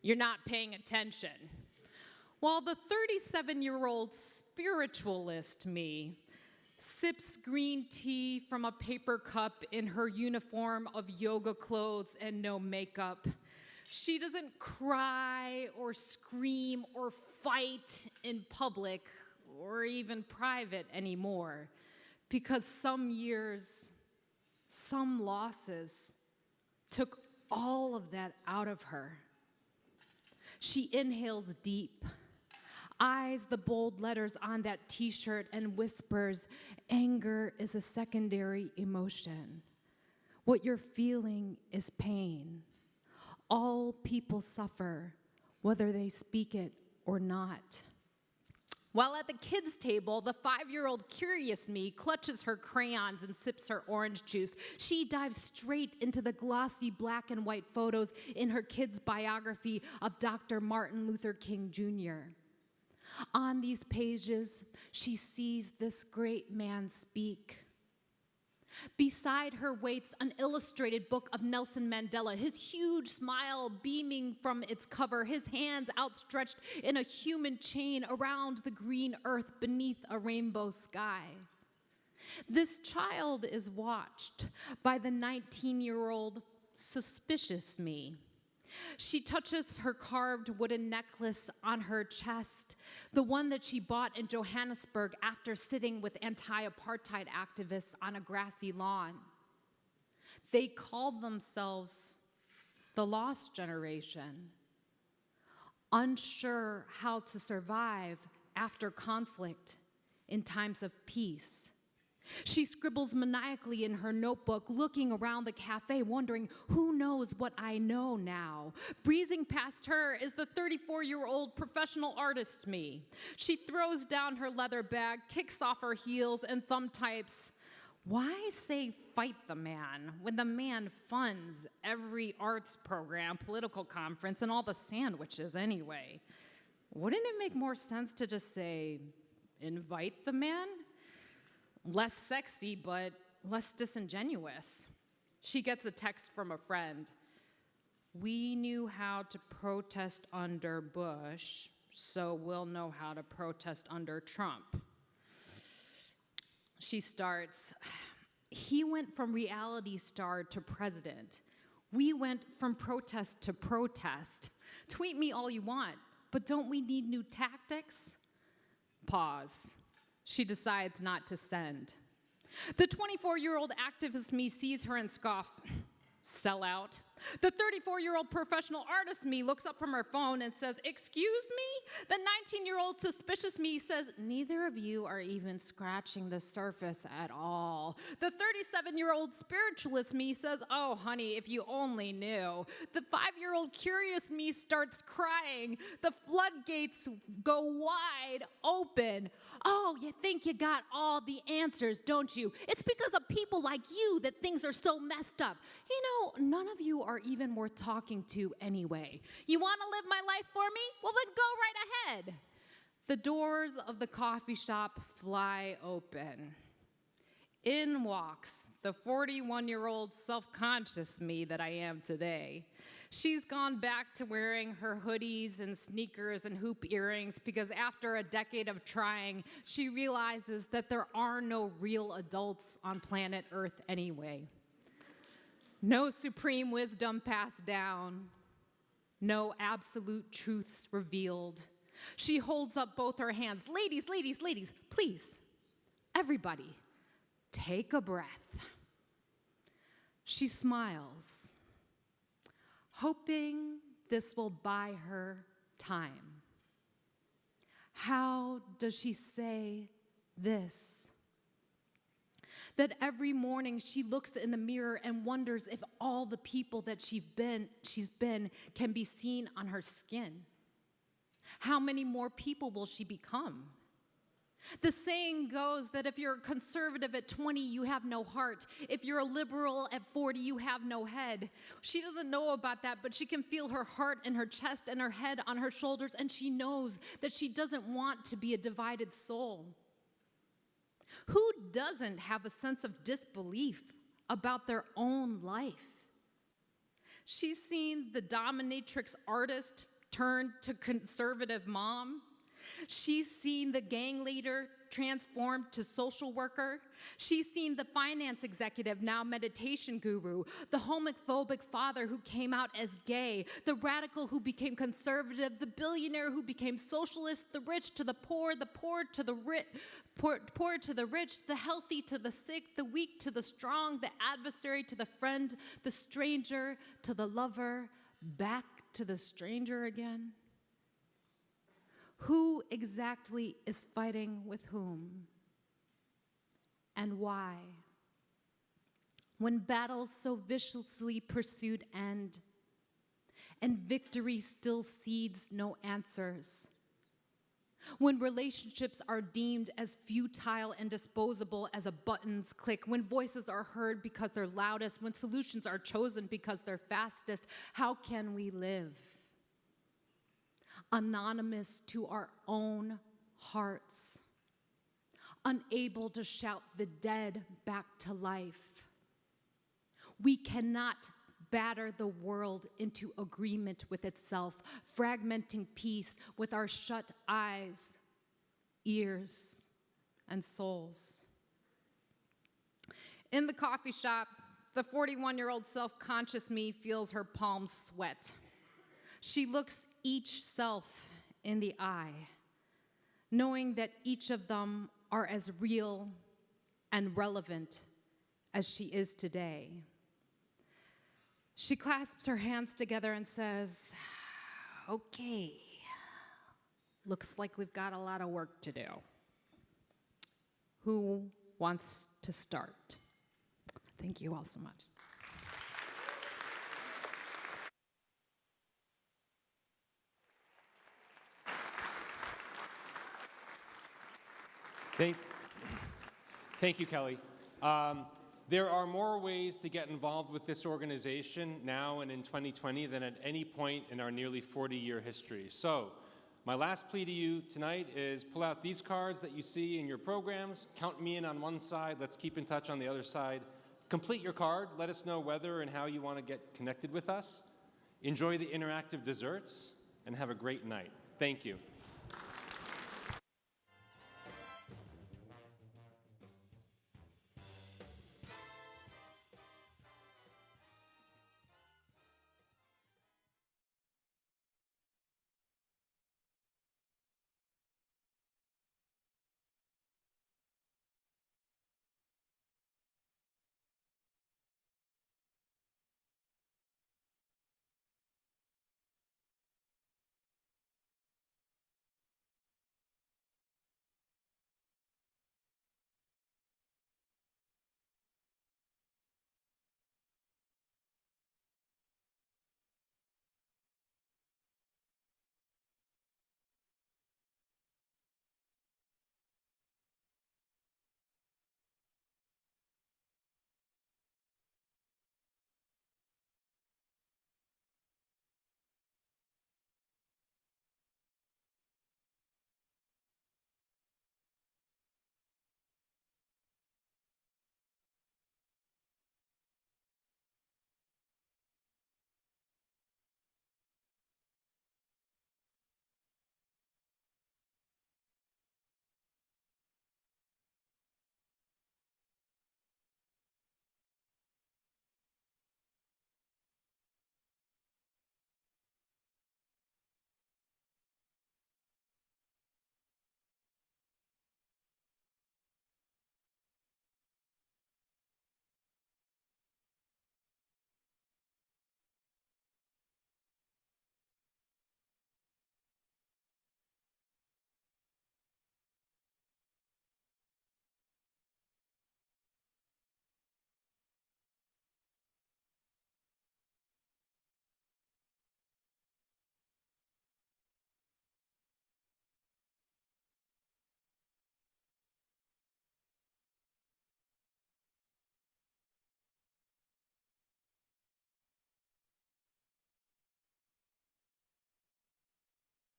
Speaker 4: you're not paying attention." While the 37-year-old spiritualist me sips green tea from a paper cup in her uniform of yoga clothes and no makeup. She doesn't cry or scream or fight in public or even private anymore, because some years, some losses took all of that out of her. She inhales deep, eyes the bold letters on that t-shirt, and whispers, "Anger is a secondary emotion. What you're feeling is pain. All people suffer, whether they speak it or not." While at the kids' table, the 5-year-old curious me clutches her crayons and sips her orange juice. She dives straight into the glossy black and white photos in her kid's biography of Dr. Martin Luther King Jr. On these pages, she sees this great man speak. Beside her waits an illustrated book of Nelson Mandela, his huge smile beaming from its cover, his hands outstretched in a human chain around the green earth beneath a rainbow sky. This child is watched by the 19-year-old suspicious me. She touches her carved wooden necklace on her chest, the one that she bought in Johannesburg after sitting with anti-apartheid activists on a grassy lawn. They called themselves the Lost Generation, unsure how to survive after conflict in times of peace. She scribbles maniacally in her notebook, looking around the cafe, wondering, who knows what I know now? Breezing past her is the 34-year-old professional artist me. She throws down her leather bag, kicks off her heels, and thumb types, "Why say fight the man when the man funds every arts program, political conference, and all the sandwiches anyway? Wouldn't it make more sense to just say, invite the man? Less sexy, but less disingenuous." She gets a text from a friend. "We knew how to protest under Bush, so we'll know how to protest under Trump." She starts, "He went from reality star to president. We went from protest to protest. Tweet me all you want, but don't we need new tactics?" Pause. She decides not to send. The 24-year-old activist me sees her and scoffs, "Sell out." The 34-year-old professional artist me looks up from her phone and says, "Excuse me?" The 19-year-old suspicious me says, "Neither of you are even scratching the surface at all." The 37-year-old spiritualist me says, "Oh, honey, if you only knew." The 5-year-old curious me starts crying. The floodgates go wide open. "Oh, you think you got all the answers, don't you? It's because of people like you that things are so messed up. You know, none of you are even worth talking to anyway. You want to live my life for me? Well, then go right ahead." The doors of the coffee shop fly open. In walks the 41-year-old self-conscious me that I am today. She's gone back to wearing her hoodies and sneakers and hoop earrings because after a decade of trying, she realizes that there are no real adults on planet Earth anyway. No supreme wisdom passed down. No absolute truths revealed. She holds up both her hands. "Ladies, ladies, ladies, please, everybody, take a breath." She smiles, hoping this will buy her time. How does she say this? That every morning she looks in the mirror and wonders if all the people that she's been can be seen on her skin. How many more people will she become? The saying goes that if you're a conservative at 20, you have no heart. If you're a liberal at 40, you have no head. She doesn't know about that, but she can feel her heart in her chest and her head on her shoulders, and she knows that she doesn't want to be a divided soul. Who doesn't have a sense of disbelief about their own life? She's seen the dominatrix artist turn to conservative mom. She's seen the gang leader transformed to social worker. She's seen the finance executive, now meditation guru, the homophobic father who came out as gay, the radical who became conservative, the billionaire who became socialist, the rich to the poor to the poor to the rich, the healthy to the sick, the weak to the strong, the adversary to the friend, the stranger to the lover, back to the stranger again. Who exactly is fighting with whom? And why? When battles so viciously pursued end, and victory still cedes no answers. When relationships are deemed as futile and disposable as a button's click, when voices are heard because they're loudest, when solutions are chosen because they're fastest, how can we live? Anonymous to our own hearts, unable to shout the dead back to life. We cannot batter the world into agreement with itself, fragmenting peace with our shut eyes, ears, and souls. In the coffee shop, the 41-year-old self-conscious me feels her palms sweat. She looks each self in the eye, knowing that each of them are as real and relevant as she is today. She clasps her hands together and says, "Okay, looks like we've got a lot of work to do. Who wants to start?" Thank you all so much.
Speaker 3: Thank you, Kelly. There are more ways to get involved with this organization now and in 2020 than at any point in our nearly 40-year history. So, my last plea to you tonight is pull out these cards that you see in your programs, count me in on one side, let's keep in touch on the other side. Complete your card, let us know whether and how you want to get connected with us. Enjoy the interactive desserts, and have a great night. Thank you.